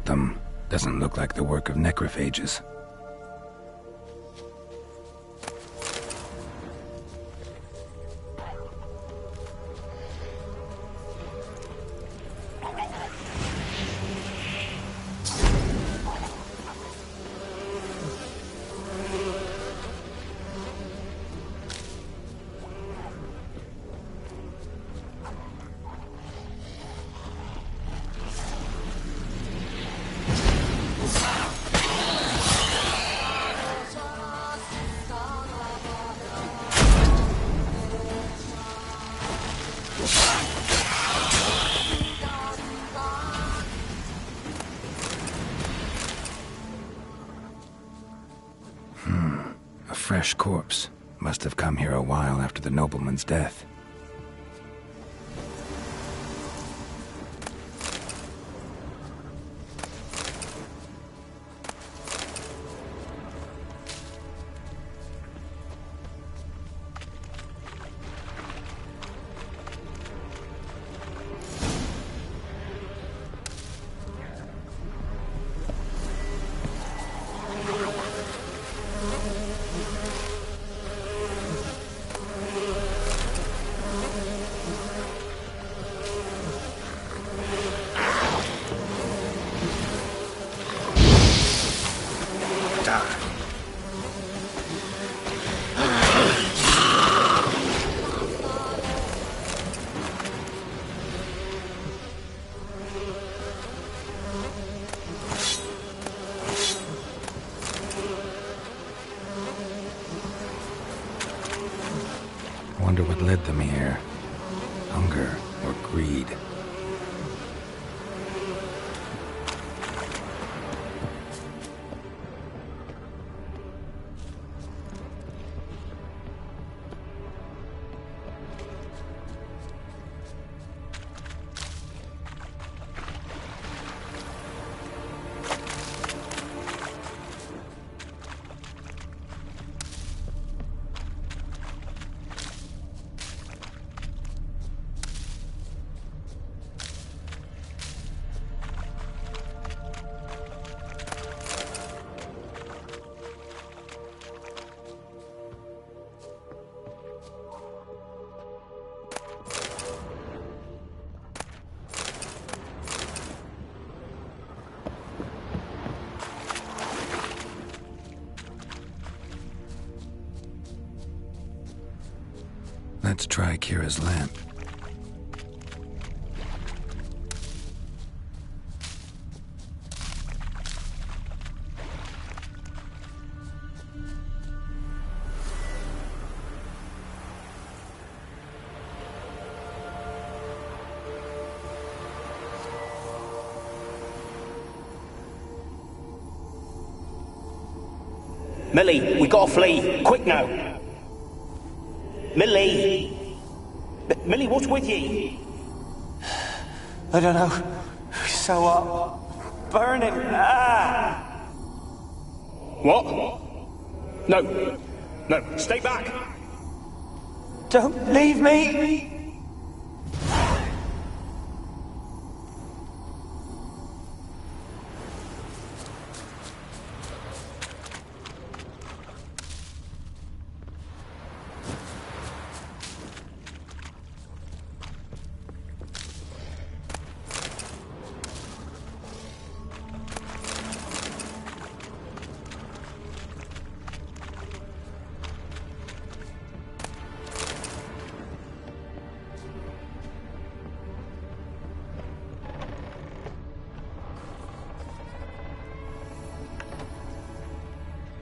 about them. Doesn't look like the work of necrophages. A fresh corpse. Must have come here a while after the nobleman's death. Wonder what led them here. Hunger or greed? Let's try Keira's lamp. Millie, we gotta flee. Quick now. Millie! Millie, what's with you? I don't know. So what? Burning. Ah! What? No. No, stay back. Don't leave me!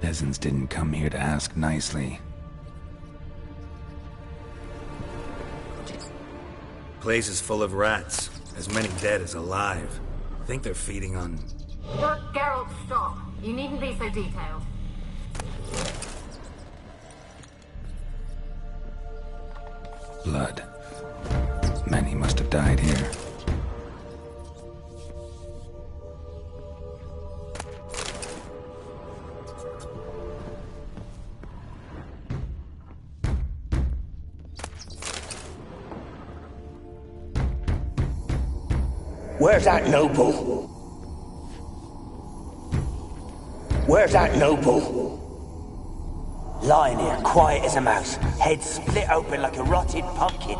Peasants didn't come here to ask nicely. Place is full of rats. As many dead as alive. Think they're feeding on... Look, Geralt, stop. You needn't be so detailed. Blood. Many must have died here. Where's that noble? Where's that noble? Lying here, quiet as a mouse, head split open like a rotted pumpkin.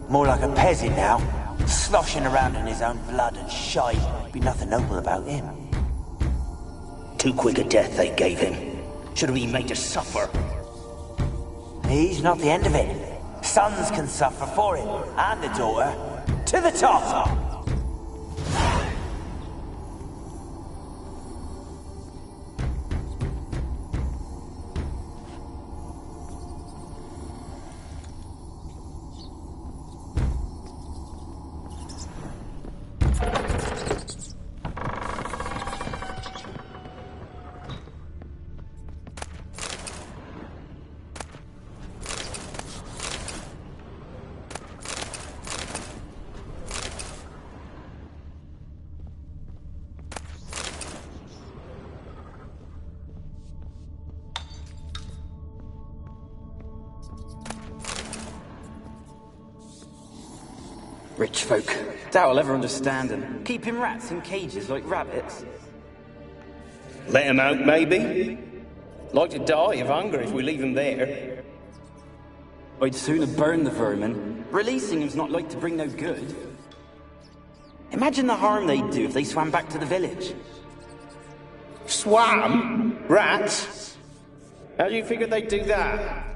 More like a peasant now, sloshing around in his own blood and shite. Be nothing noble about him. Too quick a death they gave him. Should have been made to suffer. He's not the end of it. Sons can suffer for him, and the daughter. To the top! Rich folk. Doubt I'll ever understand them. Keeping rats in cages like rabbits. Let him out, maybe? Like to die of hunger if we leave him there. I'd sooner burn the vermin. Releasing him's not like to bring no good. Imagine the harm they'd do if they swam back to the village. Swam? Rats? How do you figure they'd do that?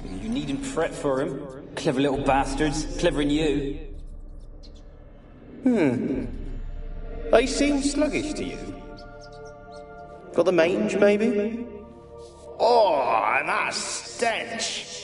You needn't fret for him. Clever little bastards. Clever than you. They seem sluggish to you. Got the mange, maybe? Oh, and that stench!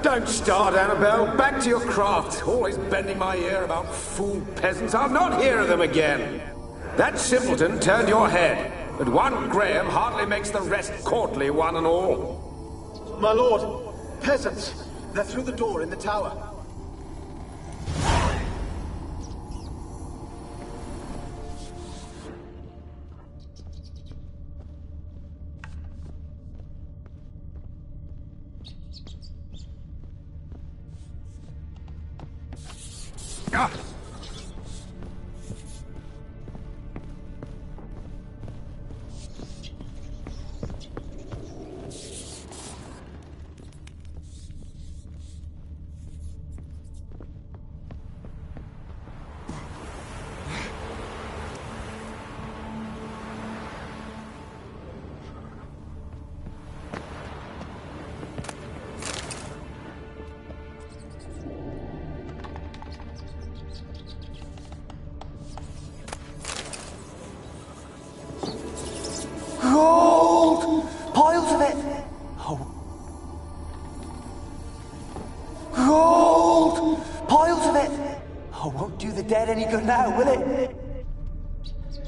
Don't start, Annabelle. Back to your craft. Always bending my ear about fool peasants. I'll not hear of them again. That simpleton turned your head, but one Graham hardly makes the rest courtly, one and all. My lord, peasants. They're through the door in the tower. Gold! Piles of it! Oh. Gold! Piles of it! Oh, won't do the dead any good now, will it?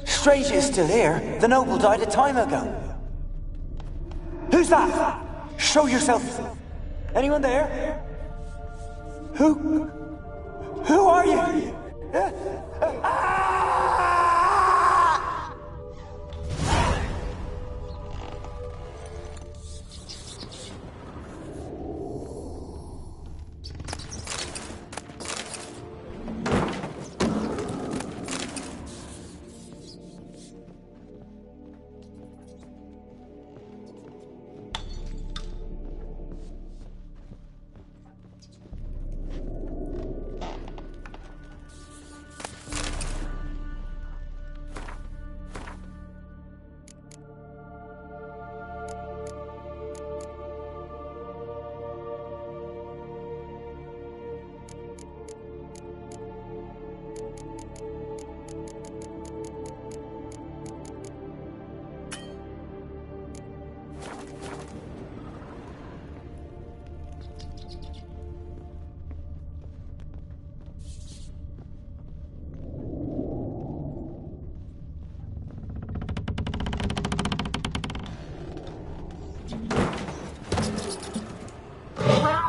Strange it's still here. The noble died a time ago. Who's that? Show yourself. Anyone there? Who are you?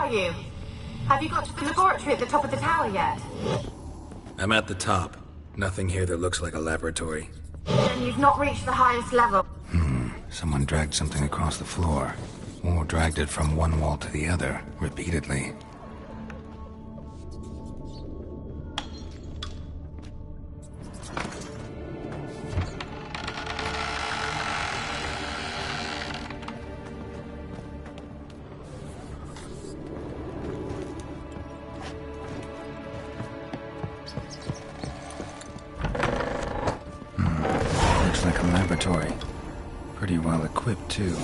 are you? Have you got to the laboratory at the top of the tower yet? I'm at the top. Nothing here that looks like a laboratory. Then you've not reached the highest level. Someone dragged something across the floor, or dragged it from one wall to the other, repeatedly. Looks like a laboratory. Pretty well equipped, too.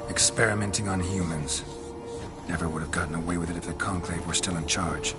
Experimenting on humans. Never would have gotten away with it if the Conclave were still in charge.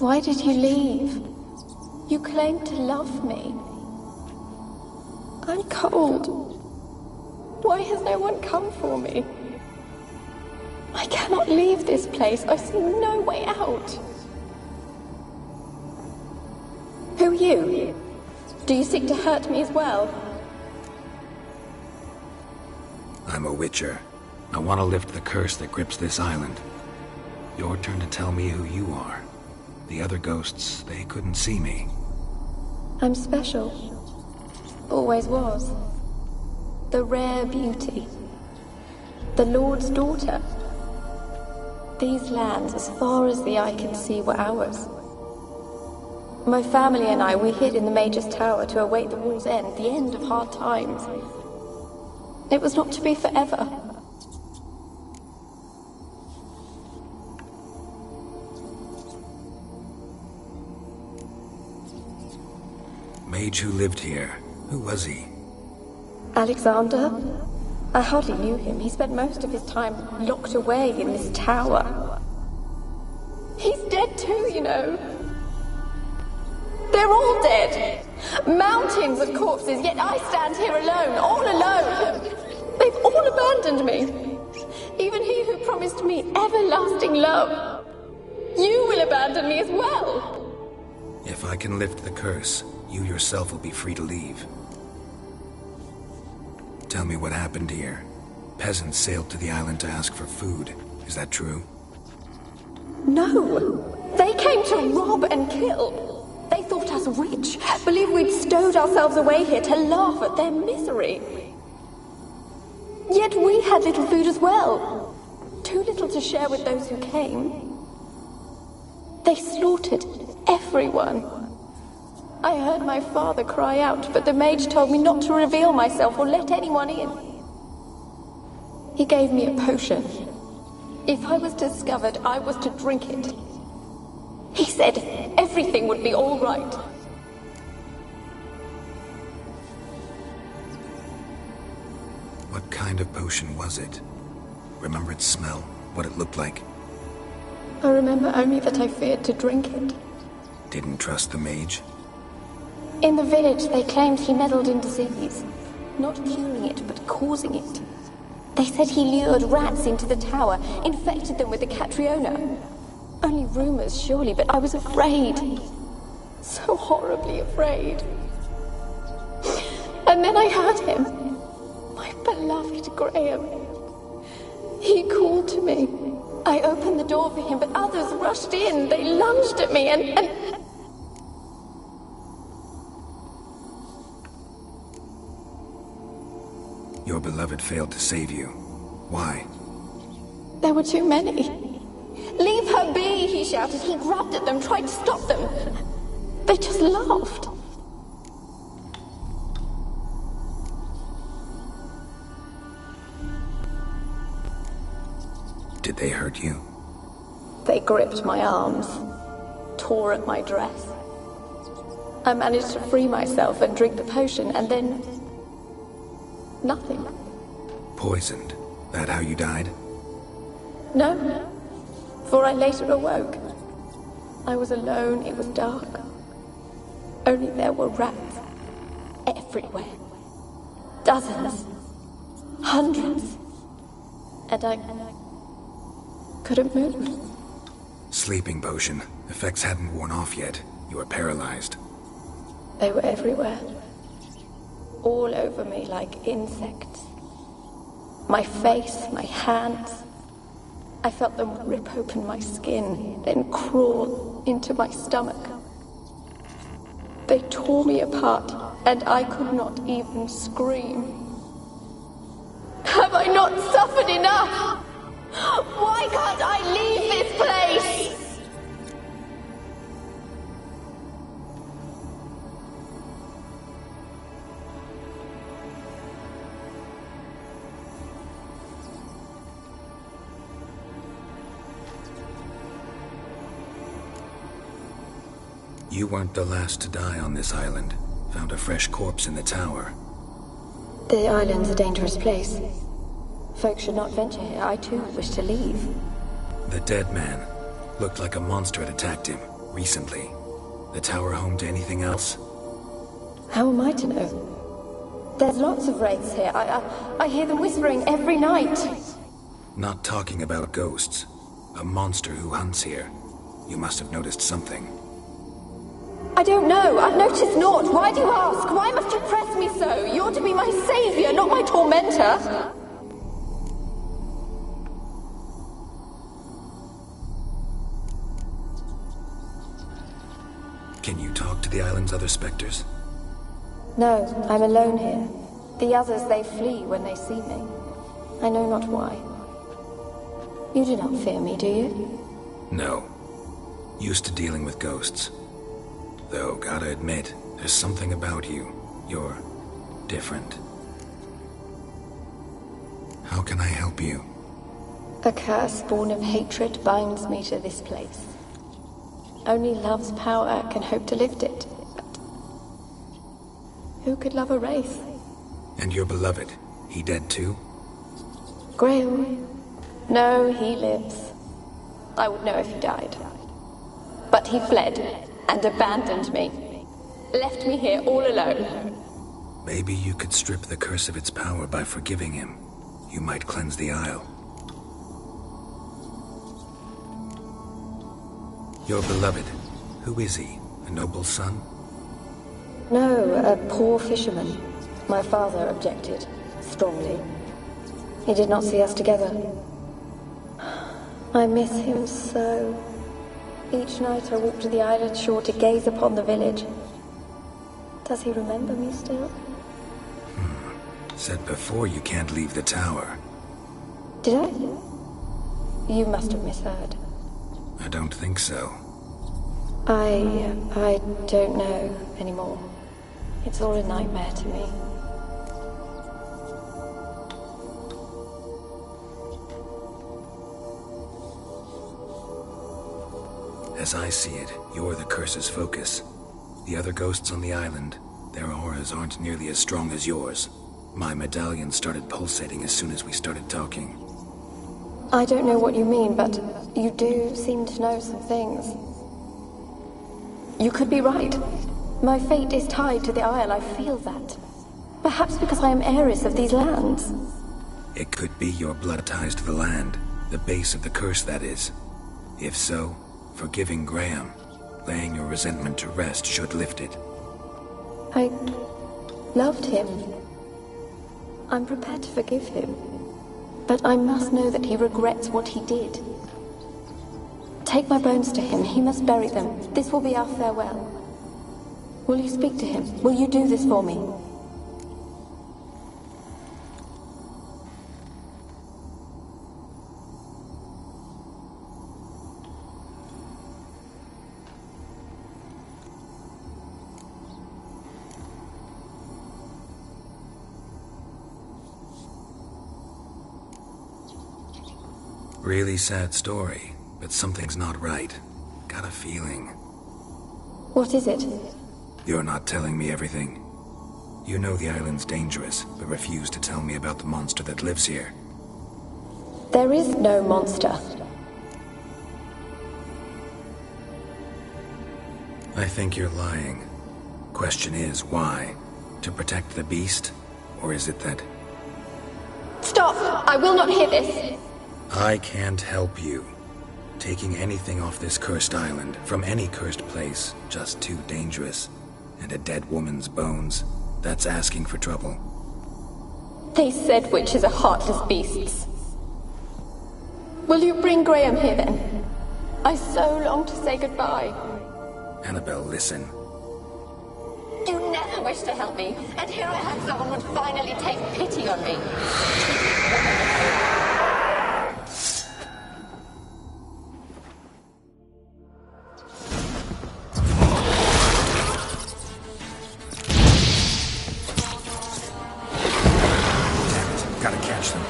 Why did you leave? You claimed to love me. I'm cold. Why has no one come for me? I cannot leave this place. I see no way out. Who are you? Do you seek to hurt me as well? I'm a witcher. I want to lift the curse that grips this island. Your turn to tell me who you are. The other ghosts, they couldn't see me. I'm special. Always was. The rare beauty. The Lord's daughter. These lands, as far as the eye can see, were ours. My family and I, we hid in the Mage's Tower to await the war's end, the end of hard times. It was not to be forever. Mage who lived here. Who was he? Alexander? I hardly knew him. He spent most of his time locked away in this tower. He's dead too, you know. They're all dead. Mountains of corpses, yet I stand here alone, all alone. They've all abandoned me. Even he who promised me everlasting love. You will abandon me as well. If I can lift the curse, you yourself will be free to leave. Tell me what happened here. Peasants sailed to the island to ask for food. Is that true? No. They came to rob and kill. They thought us rich, believed we'd stowed ourselves away here to laugh at their misery. Yet we had little food as well. Too little to share with those who came. They slaughtered everyone. I heard my father cry out, but the mage told me not to reveal myself or let anyone in. He gave me a potion. If I was discovered, I was to drink it. He said everything would be all right. What kind of potion was it? Remember its smell? What it looked like? I remember only that I feared to drink it. Didn't trust the mage? In the village, they claimed he meddled in disease. Not curing it, but causing it. They said he lured rats into the tower, infected them with the Catriona. Only rumors, surely, but I was afraid. So horribly afraid. And then I heard him. My beloved Graham. He called to me. I opened the door for him, but others rushed in. They lunged at me and... Your beloved failed to save you. Why? There were too many. Leave her be, he shouted. He grabbed at them, tried to stop them. They just laughed. Did they hurt you? They gripped my arms, tore at my dress. I managed to free myself and drink the potion, and then... nothing. Poisoned? That how you died? No, for I later awoke. I was alone, it was dark. Only there were rats everywhere. Dozens. Hundreds. And I couldn't move. Sleeping potion. Effects hadn't worn off yet. You were paralyzed. They were everywhere. All over me like insects. My face, my hands. I felt them rip open my skin, then crawl into my stomach. They tore me apart, and I could not even scream. Have I not suffered enough? Why can't I leave this place? You weren't the last to die on this island. Found a fresh corpse in the tower. The island's a dangerous place. Folk should not venture here. I too wish to leave. The dead man. Looked like a monster had attacked him, recently. The tower home to anything else? How am I to know? There's lots of wraiths here. I hear them whispering every night. Not talking about ghosts. A monster who hunts here. You must have noticed something. I don't know. I've noticed naught. Why do you ask? Why must you press me so? You're to be my savior, not my tormentor. Can you talk to the island's other specters? No, I'm alone here. The others, they flee when they see me. I know not why. You do not fear me, do you? No. Used to dealing with ghosts. Though, gotta admit, there's something about you. You're different. How can I help you? A curse born of hatred binds me to this place. Only love's power can hope to lift it. But who could love a wraith? And your beloved, he dead too? Graham? No, he lives. I would know if he died. But he fled and abandoned me. Left me here all alone. Maybe you could strip the curse of its power by forgiving him. You might cleanse the Isle. Your beloved, who is he? A noble son? No, a poor fisherman. My father objected, strongly. He did not see us together. I miss him so. Each night I walk to the island shore to gaze upon the village. Does he remember me still? Said before you can't leave the tower. Did I? You must have misheard. I don't think so. I don't know anymore. It's all a nightmare to me. As I see it, you're the curse's focus. The other ghosts on the island, their auras aren't nearly as strong as yours. My medallion started pulsating as soon as we started talking. I don't know what you mean, but you do seem to know some things. You could be right. My fate is tied to the Isle, I feel that. Perhaps because I am heiress of these lands. It could be your blood ties to the land, the base of the curse, that is. If so, forgiving Graham, laying your resentment to rest should lift it. I loved him. I'm prepared to forgive him. But I must know that he regrets what he did. Take my bones to him. He must bury them. This will be our farewell. Will you speak to him? Will you do this for me? Really sad story, but something's not right. Got a feeling. What is it? You're not telling me everything. You know the island's dangerous, but refuse to tell me about the monster that lives here. There is no monster. I think you're lying. Question is, why? To protect the beast? Or is it that... Stop! I will not hear this! I can't help you. Taking anything off this cursed island, from any cursed place, just too dangerous. And a dead woman's bones, that's asking for trouble. They said witches are heartless beasts. Will you bring Graham here then? I so long to say goodbye. Annabelle, listen. You never wished to help me, and here I had someone would finally take pity on me. Gotta catch them.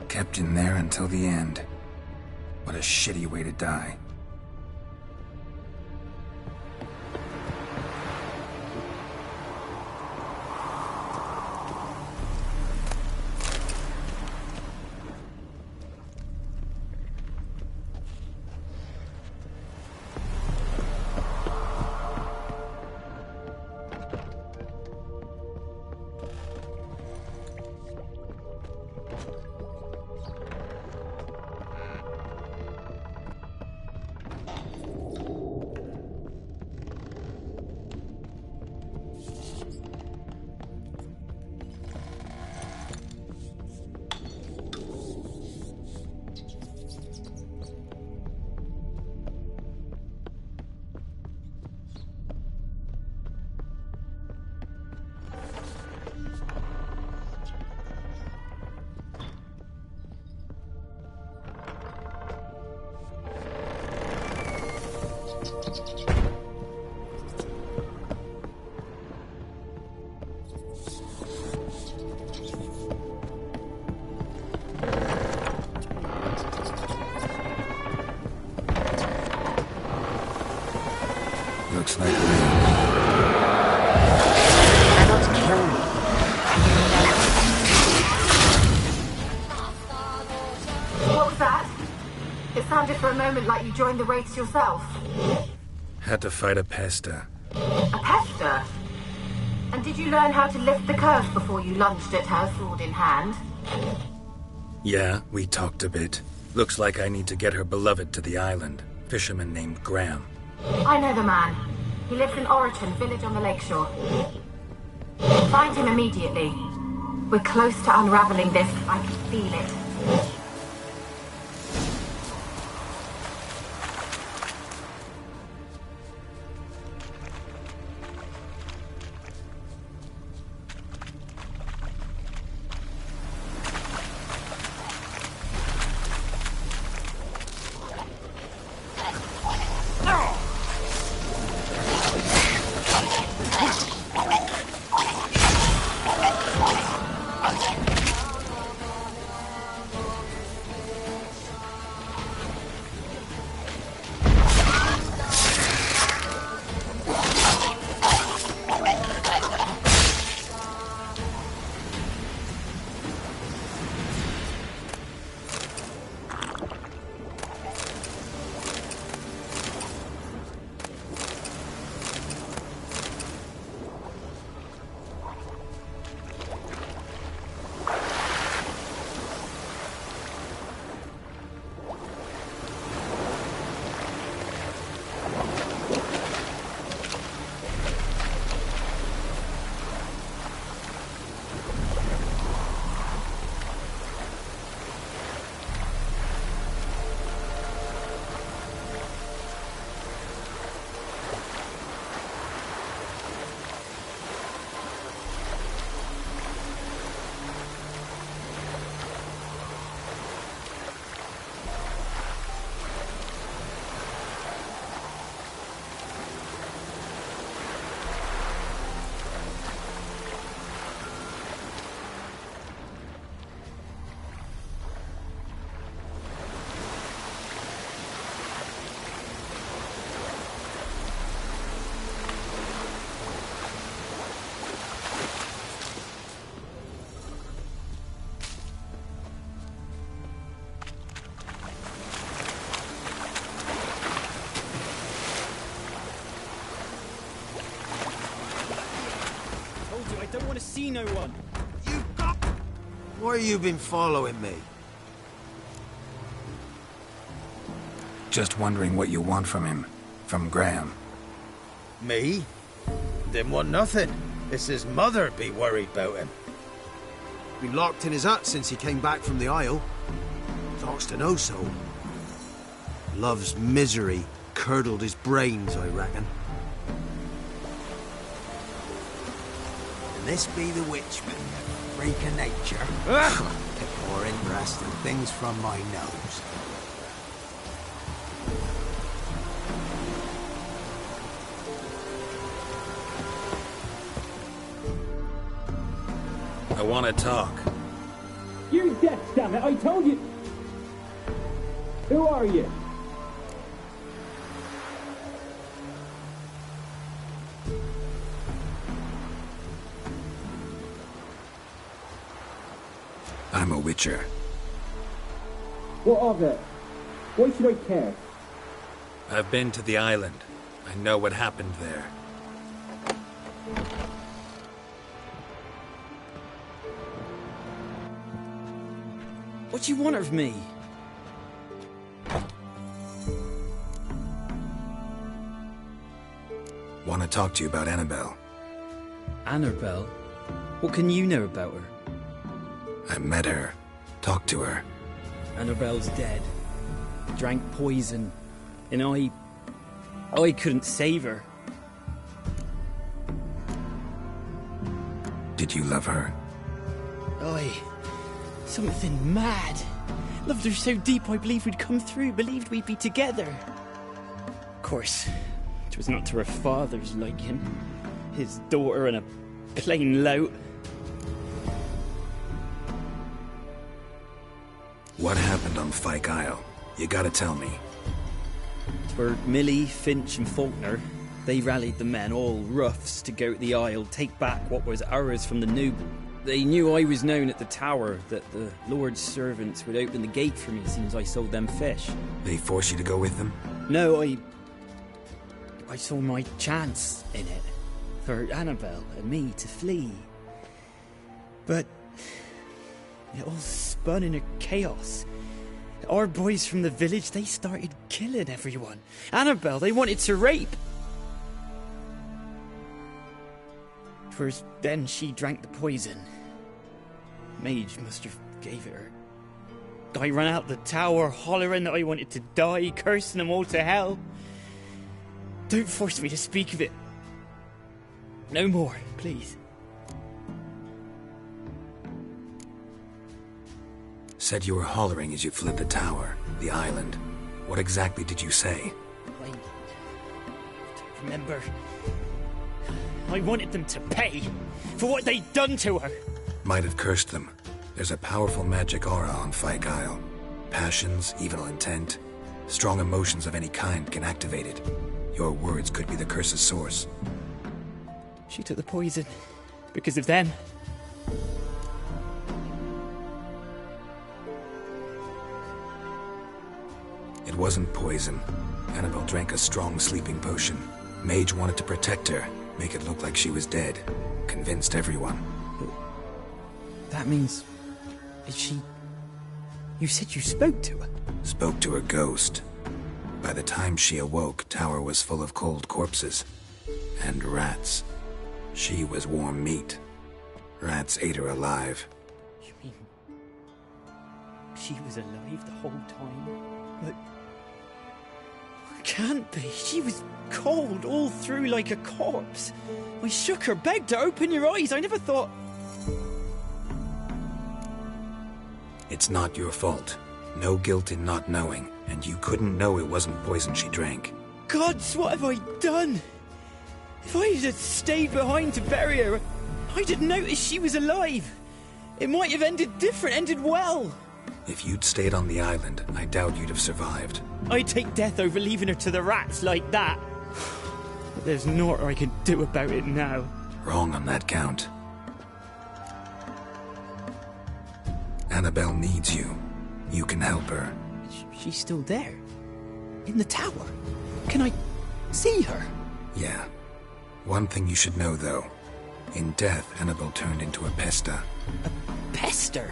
Kept in there until the end. What a shitty way to die. Looks like Cannot kill me. What was that? It sounded for a moment like you joined the wraiths yourself. had to fight a pester. A pester? And did you learn how to lift the curse before you lunged at her, sword in hand? Yeah, we talked a bit. Looks like I need to get her beloved to the island. Fisherman named Graham. I know the man. He lives in Oriton, village on the lakeshore. Find him immediately. We're close to unraveling this. I can feel it. no one. Why you been following me? Just wondering what you want from him. From Graham. Me? Didn't want nothing. It's his mother be worried about him. Been locked in his hut since he came back from the Isle. Talks to no soul. Love's misery curdled his brains, I reckon. And this be the witchman, freak of nature. Take more interest in things from my nose. I want to talk. You're deaf, damn it! I told you. Who are you? I'm a witcher. What of it? Why should I care? I've been to the island. I know what happened there. What do you want of me? Want to talk to you about Annabelle. Annabelle? What can you know about her? I met her. Talked to her. Annabelle's dead. Drank poison. And I couldn't save her. Did you love her? Something mad. Loved her so deep I believed we'd come through, believed we'd be together. Of course, it was not to her father's liking. His daughter and a plain lout. What happened on Fyke Isle? You gotta tell me. For Millie, Finch and Faulkner, they rallied the men, all roughs, to go to the Isle, take back what was ours from the noble. They knew I was known at the tower, that the Lord's servants would open the gate for me as soon as I sold them fish. They forced you to go with them? No, I saw my chance in it, for Annabelle and me to flee. But it all spun in a chaos. Our boys from the village, they started killing everyone. Annabelle, they wanted to rape. First, then she drank the poison. Mage must have gave it her. I ran out the tower, hollering that I wanted to die, cursing them all to hell. Don't force me to speak of it. No more, please. Said you were hollering as you fled the tower, the island. What exactly did you say? I don't remember. I wanted them to pay for what they'd done to her. Might have cursed them. There's a powerful magic aura on Fyke Isle. Passions, evil intent, strong emotions of any kind can activate it. Your words could be the curse's source. She took the poison because of them. It wasn't poison. Annabelle drank a strong sleeping potion. Mage wanted to protect her, make it look like she was dead. Convinced everyone. That means... Is she... You said you spoke to her? Spoke to her ghost. By the time she awoke, tower was full of cold corpses. And rats. She was warm meat. Rats ate her alive. You mean... She was alive the whole time? But... Can't be. She was cold all through like a corpse. I shook her, begged her, open your eyes. I never thought... It's not your fault. No guilt in not knowing, and you couldn't know it wasn't poison she drank. Gods, what have I done? If I had stayed behind to bury her, I'd have noticed she was alive. It might have ended different, ended well. If you'd stayed on the island, I doubt you'd have survived. I'd take death over leaving her to the rats like that. But there's naught I can do about it now. Wrong on that count. Annabelle needs you. You can help her. She's still there. In the tower. Can I see her? Yeah. One thing you should know, though. In death, Annabelle turned into a pesta. A pester?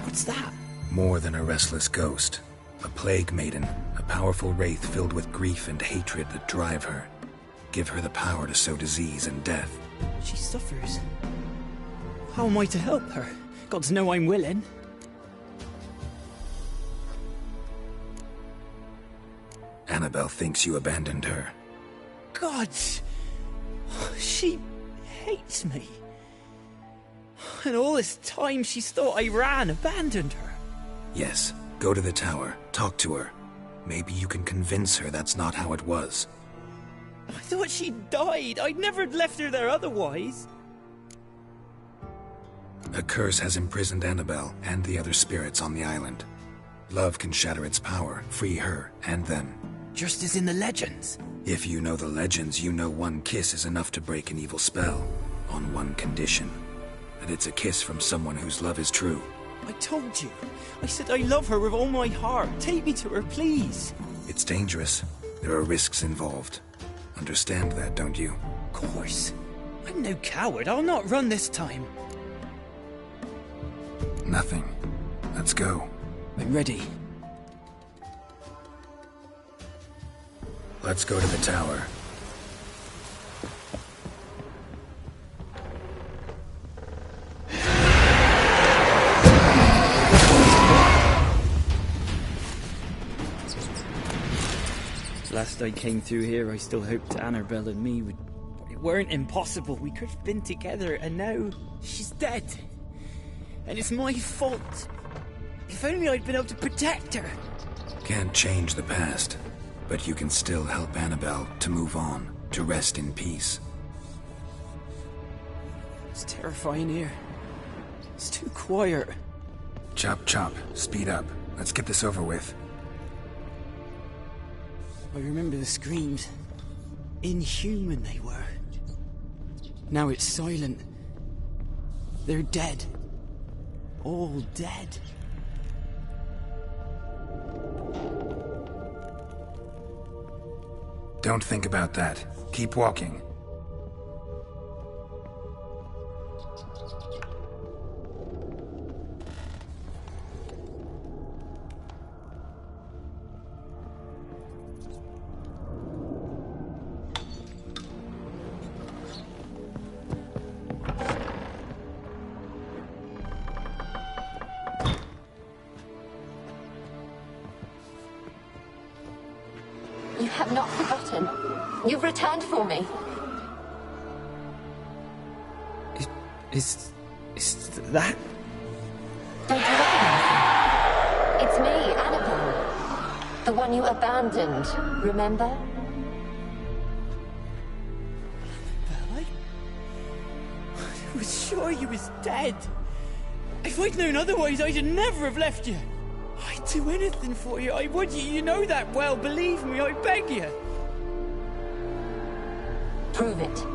What's that? More than a restless ghost. A plague maiden, a powerful wraith filled with grief and hatred that drive her. Give her the power to sow disease and death. She suffers. How am I to help her? Gods know I'm willing. Annabelle thinks you abandoned her. Gods! She hates me. And all this time she's thought I abandoned her. Yes, go to the tower, talk to her. Maybe you can convince her that's not how it was. I thought she died. I'd never left her there otherwise. A curse has imprisoned Annabelle and the other spirits on the island. Love can shatter its power, free her and them. Just as in the legends. If you know the legends, you know one kiss is enough to break an evil spell. On one condition. That it's a kiss from someone whose love is true. I told you. I said I love her with all my heart. Take me to her, please. It's dangerous. There are risks involved. Understand that, don't you? Of course. I'm no coward. I'll not run this time. Nothing. Let's go. I'm ready. Let's go to the tower. Last I came through here, I still hoped Annabelle and me would... It weren't impossible. We could have been together, and now she's dead. And it's my fault. If only I'd been able to protect her. Can't change the past, but you can still help Annabelle to move on, to rest in peace. It's terrifying here. It's too quiet. Chop chop, speed up. Let's get this over with. I remember the screams. Inhuman they were. Now it's silent. They're dead. All dead. Don't think about that. Keep walking. You have not forgotten. You've returned for me. Is that? Don't you recognize me? It's me, Annabelle. The one you abandoned, remember? I was sure you was dead. If I'd known otherwise, I'd never have left you. I'd do anything for you. I would. You know that well. Believe me, I beg you. Prove it.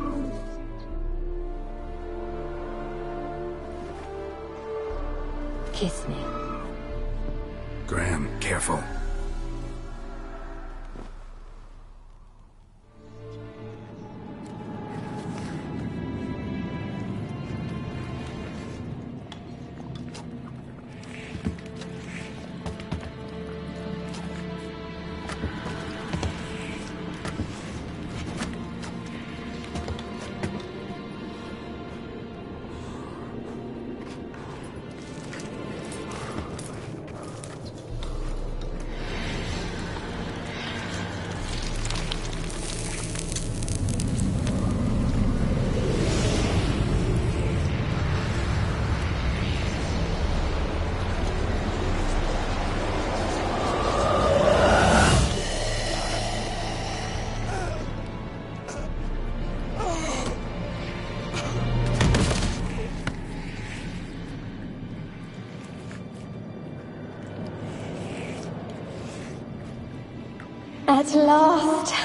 Kiss me. Graham, careful. At last.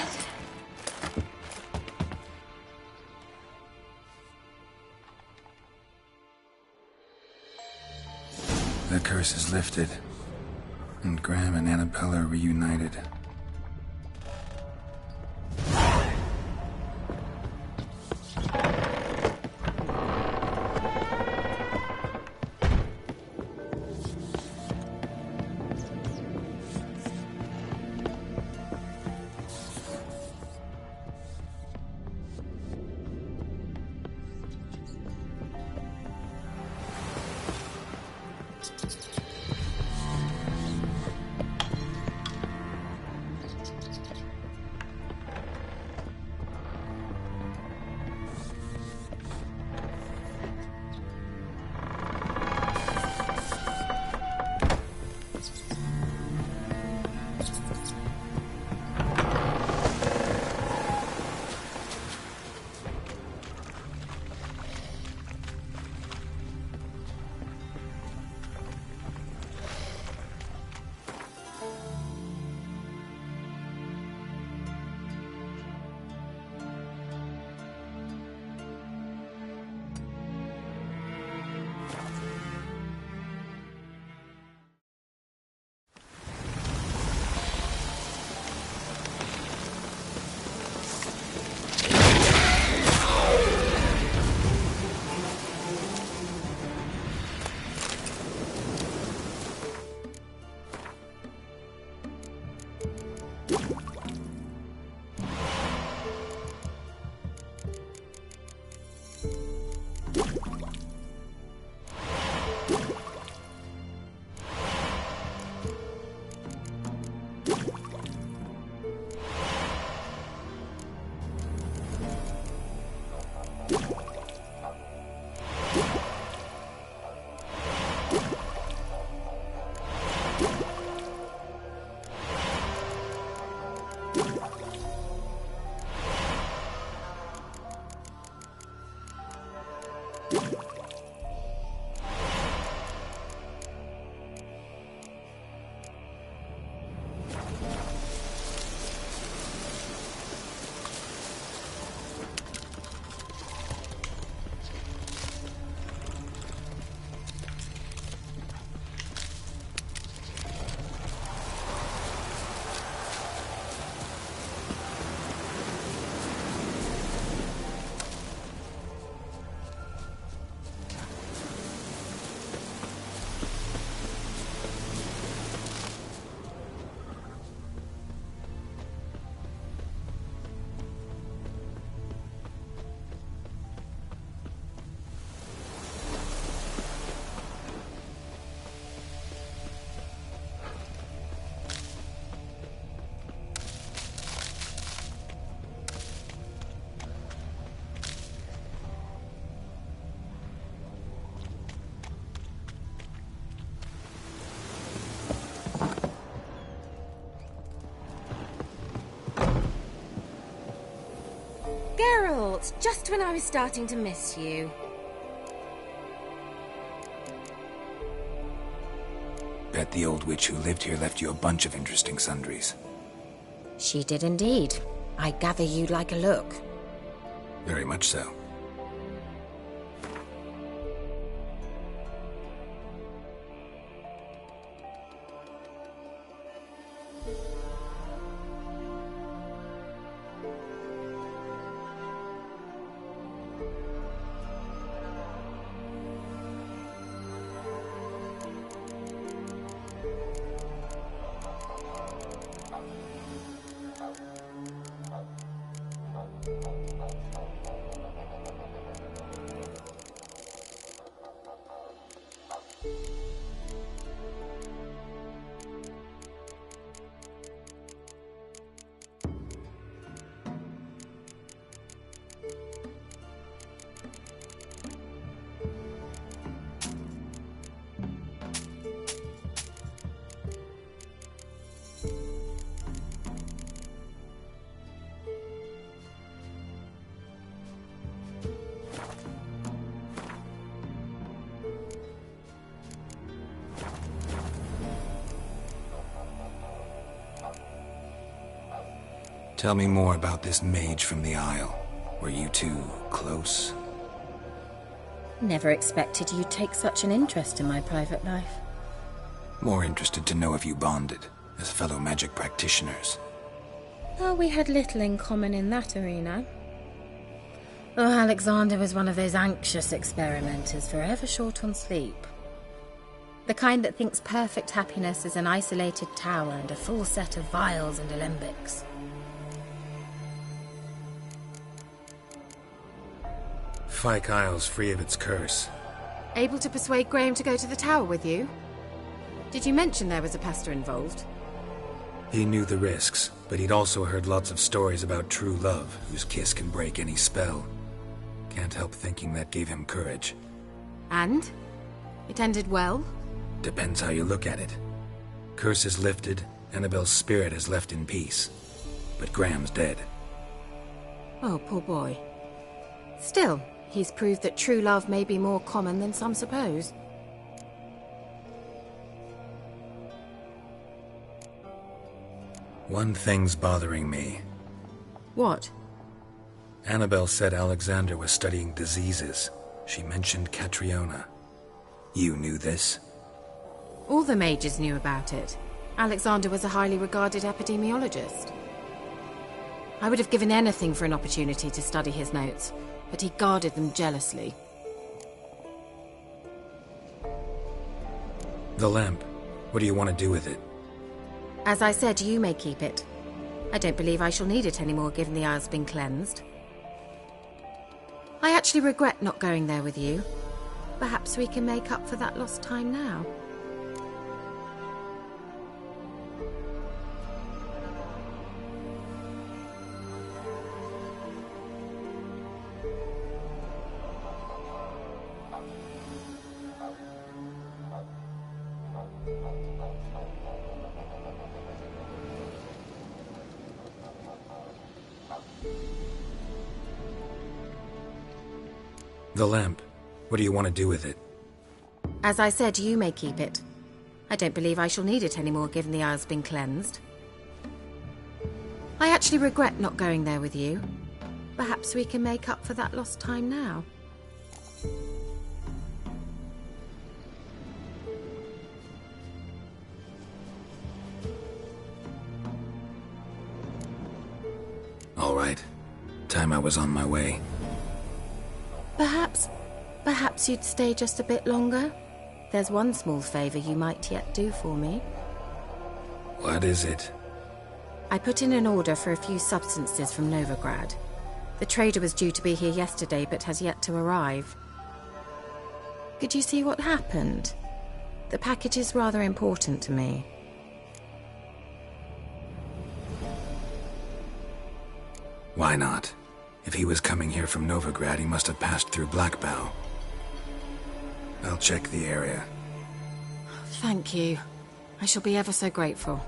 The curse is lifted, and Graham and Annabelle are reunited. Geralt! Just when I was starting to miss you. Bet the old witch who lived here left you a bunch of interesting sundries. She did indeed. I gather you'd like a look. Very much so. Tell me more about this mage from the Isle. Were you two close? Never expected you'd take such an interest in my private life. More interested to know if you bonded, as fellow magic practitioners. Oh, we had little in common in that arena. Oh, Alexander was one of those anxious experimenters, forever short on sleep. The kind that thinks perfect happiness is an isolated tower and a full set of vials and alembics. Fyke Isle's free of its curse. Able to persuade Graham to go to the tower with you? Did you mention there was a pastor involved? He knew the risks, but he'd also heard lots of stories about true love, whose kiss can break any spell. Can't help thinking that gave him courage. And? It ended well? Depends how you look at it. Curse is lifted, Annabelle's spirit is left in peace. But Graham's dead. Oh, poor boy. Still, he's proved that true love may be more common than some suppose. One thing's bothering me. What? Annabelle said Alexander was studying diseases. She mentioned Catriona. You knew this? All the mages knew about it. Alexander was a highly regarded epidemiologist. I would have given anything for an opportunity to study his notes, but he guarded them jealously. The lamp. What do you want to do with it? As I said, you may keep it. I don't believe I shall need it anymore, given the Isle's been cleansed. I actually regret not going there with you. Perhaps we can make up for that lost time now. The lamp. What do you want to do with it? As I said, you may keep it. I don't believe I shall need it anymore, given the Isle's been cleansed. I actually regret not going there with you. Perhaps we can make up for that lost time now. All right. Time I was on my way. Perhaps you'd stay just a bit longer? There's one small favor you might yet do for me. What is it? I put in an order for a few substances from Novigrad. The trader was due to be here yesterday, but has yet to arrive. Could you see what happened? The package is rather important to me. Why not? If he was coming here from Novigrad, he must have passed through Blackbow. I'll check the area. Thank you. I shall be ever so grateful.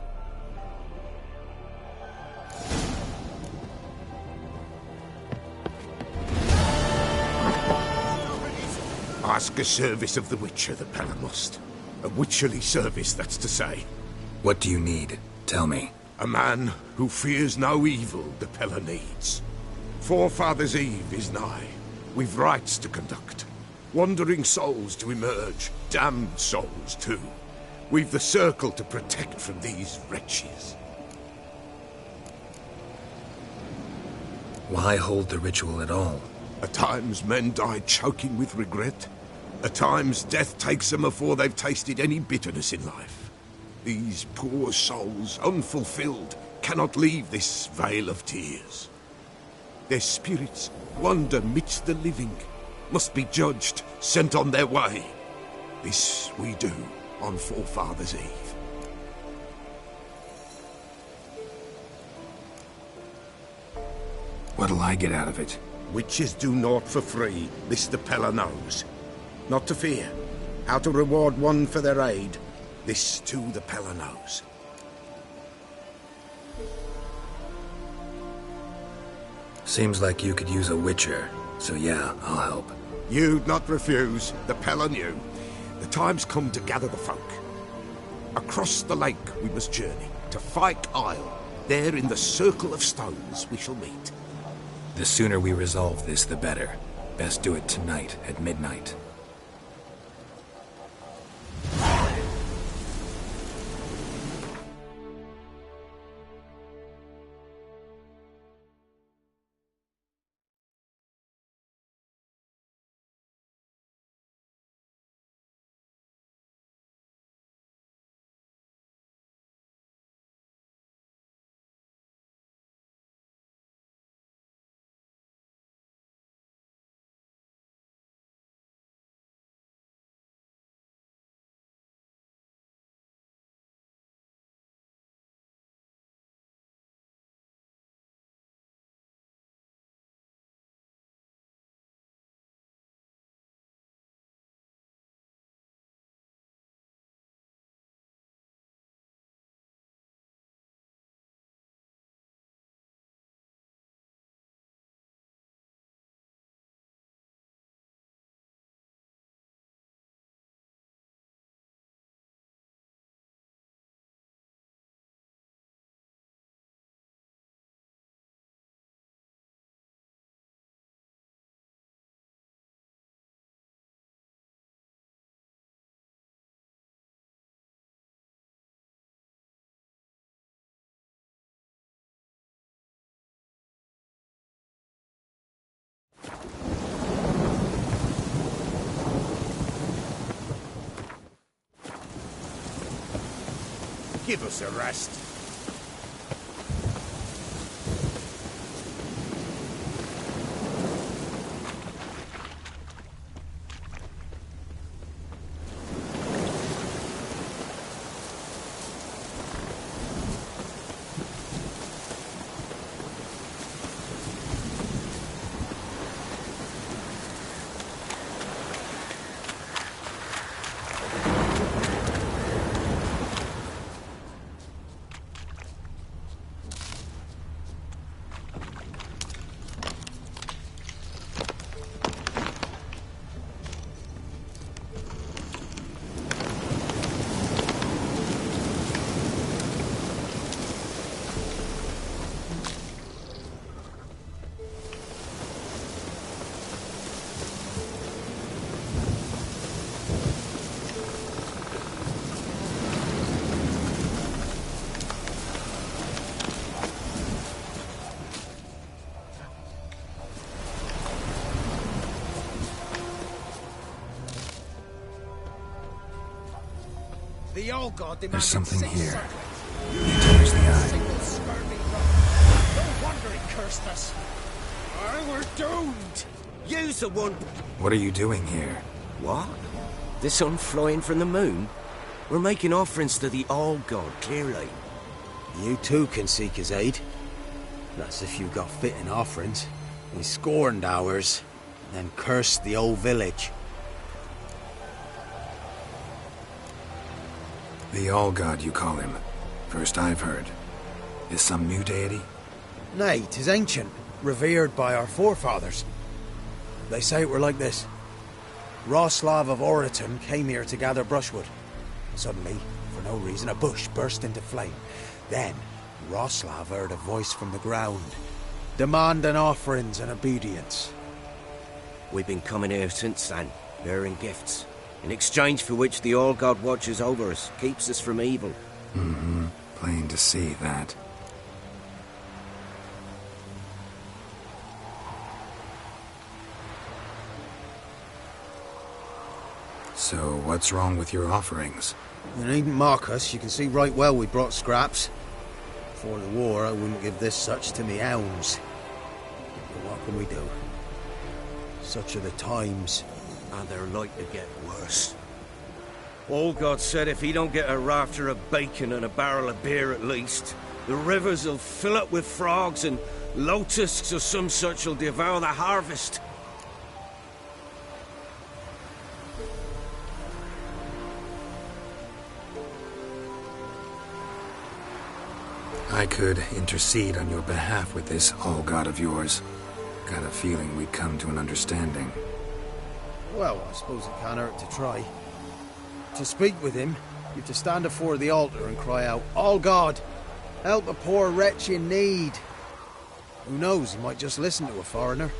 Ask a service of the Witcher, the Pella must. A witcherly service, that's to say. What do you need? Tell me. A man who fears no evil the Pella needs. Forefathers' Eve is nigh. We've rites to conduct. Wandering souls to emerge. Damned souls, too. We've the circle to protect from these wretches. Why hold the ritual at all? At times men die choking with regret. At times death takes them before they've tasted any bitterness in life. These poor souls, unfulfilled, cannot leave this vale of tears. Their spirits wander midst the living, must be judged, sent on their way. This we do on Forefathers' Eve. What'll I get out of it? Witches do naught for free, this the Pella knows. Not to fear. How to reward one for their aid, this too the Pella knows. Seems like you could use a witcher, so yeah, I'll help. You'd not refuse, the Pella knew. The time's come to gather the folk. Across the lake we must journey, to Fyke Isle. There in the circle of stones we shall meet. The sooner we resolve this, the better. Best do it tonight, at midnight. Give us a rest. The old god There's something here. There's the eye. No wonder he cursed us. We're doomed. You's the one. What are you doing here? What? The sun flying from the moon? We're making offerings to the old god, clearly. You too can seek his aid. That's if you got fitting offerings. We scorned ours, then cursed the old village. The All-God, you call him. First I've heard. Is some new deity? Nay, 'tis ancient, revered by our forefathers. They say it were like this. Roslav of Oriton came here to gather brushwood. Suddenly, for no reason, a bush burst into flame. Then, Roslav heard a voice from the ground, demanding offerings and obedience. We've been coming here since then, bearing gifts, in exchange for which the All-God watches over us, keeps us from evil. Mm-hmm. Plain to see that. So, what's wrong with your offerings? You needn't mock us. You can see right well we brought scraps. Before the war, I wouldn't give this such to me hounds. But what can we do? Such are the times. And they're like to get worse. All God said if he don't get a rafter of bacon and a barrel of beer at least, the rivers will fill up with frogs and locusts or some such will devour the harvest. I could intercede on your behalf with this all-god of yours. Got a feeling we'd come to an understanding. Well, I suppose it can't hurt to try. To speak with him, you've to stand before the altar and cry out, "All God, help a poor wretch in need." Who knows, he might just listen to a foreigner.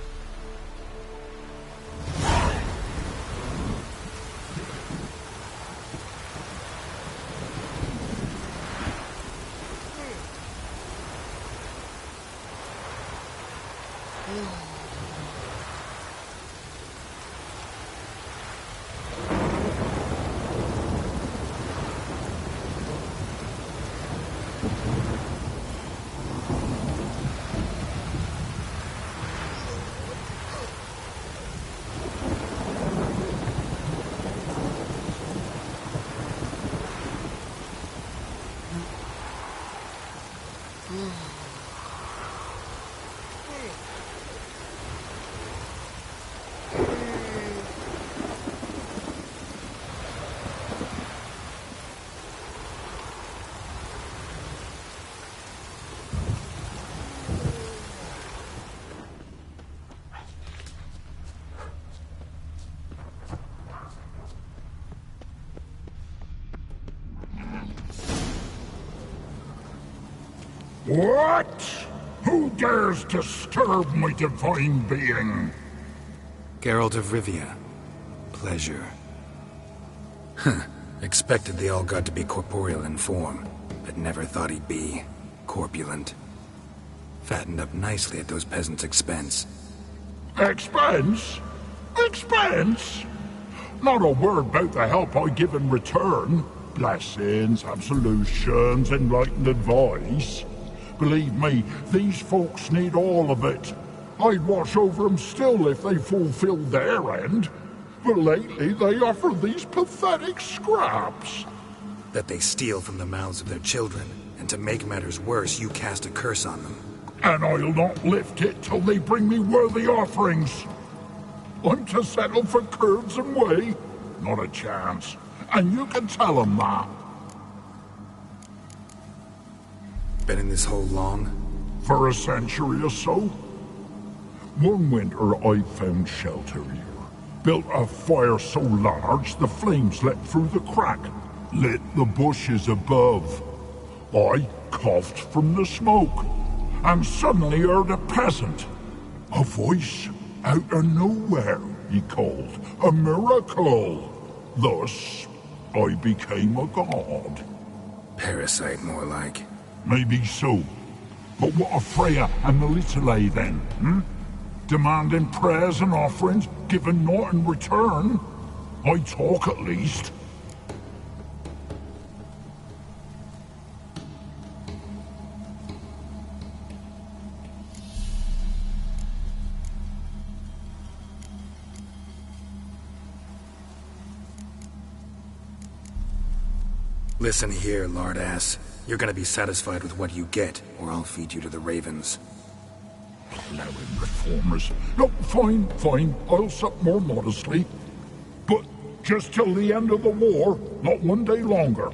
What? Who dares disturb my divine being? Geralt of Rivia. Pleasure. Huh. Expected the all-god to be corporeal in form, but never thought he'd be corpulent. Fattened up nicely at those peasants' expense. Expense? Expense? Not a word about the help I give in return. Blessings, absolutions, enlightened advice. Believe me, these folks need all of it. I'd watch over them still if they fulfilled their end. But lately they offer these pathetic scraps. That they steal from the mouths of their children, and to make matters worse, you cast a curse on them. And I'll not lift it till they bring me worthy offerings. I'm to settle for curds and whey? Not a chance. And you can tell them that. Been in this hole long? For a century or so. One winter I found shelter here. Built a fire so large the flames leapt through the crack, lit the bushes above. I coughed from the smoke, and suddenly heard a peasant. A voice out of nowhere, he called. A miracle. Thus, I became a god. Parasite, more like. Maybe so. But what of Freya and the Little then, Demanding prayers and offerings, given naught in return? I talk at least. Listen here, lardass. You're gonna be satisfied with what you get, or I'll feed you to the ravens. Plowing reformers. No, fine. I'll sup more modestly. But just till the end of the war, not one day longer.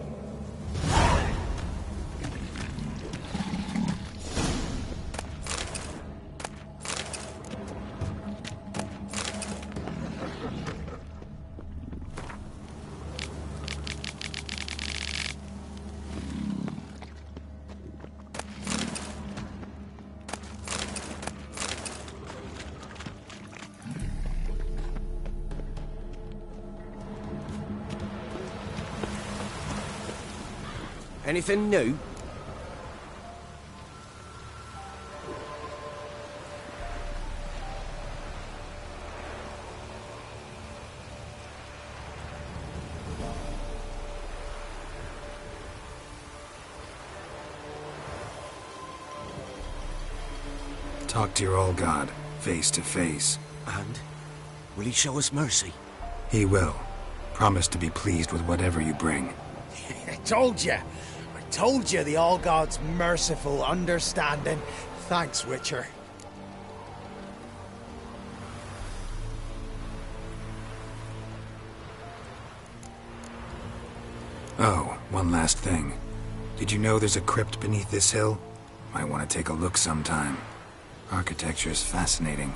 Anything new? Talk to your old god, face to face. And? Will he show us mercy? He will. Promise to be pleased with whatever you bring. I told you the All God's merciful, understanding. Thanks, Witcher. Oh, one last thing. Did you know there's a crypt beneath this hill? Might want to take a look sometime. Architecture's fascinating.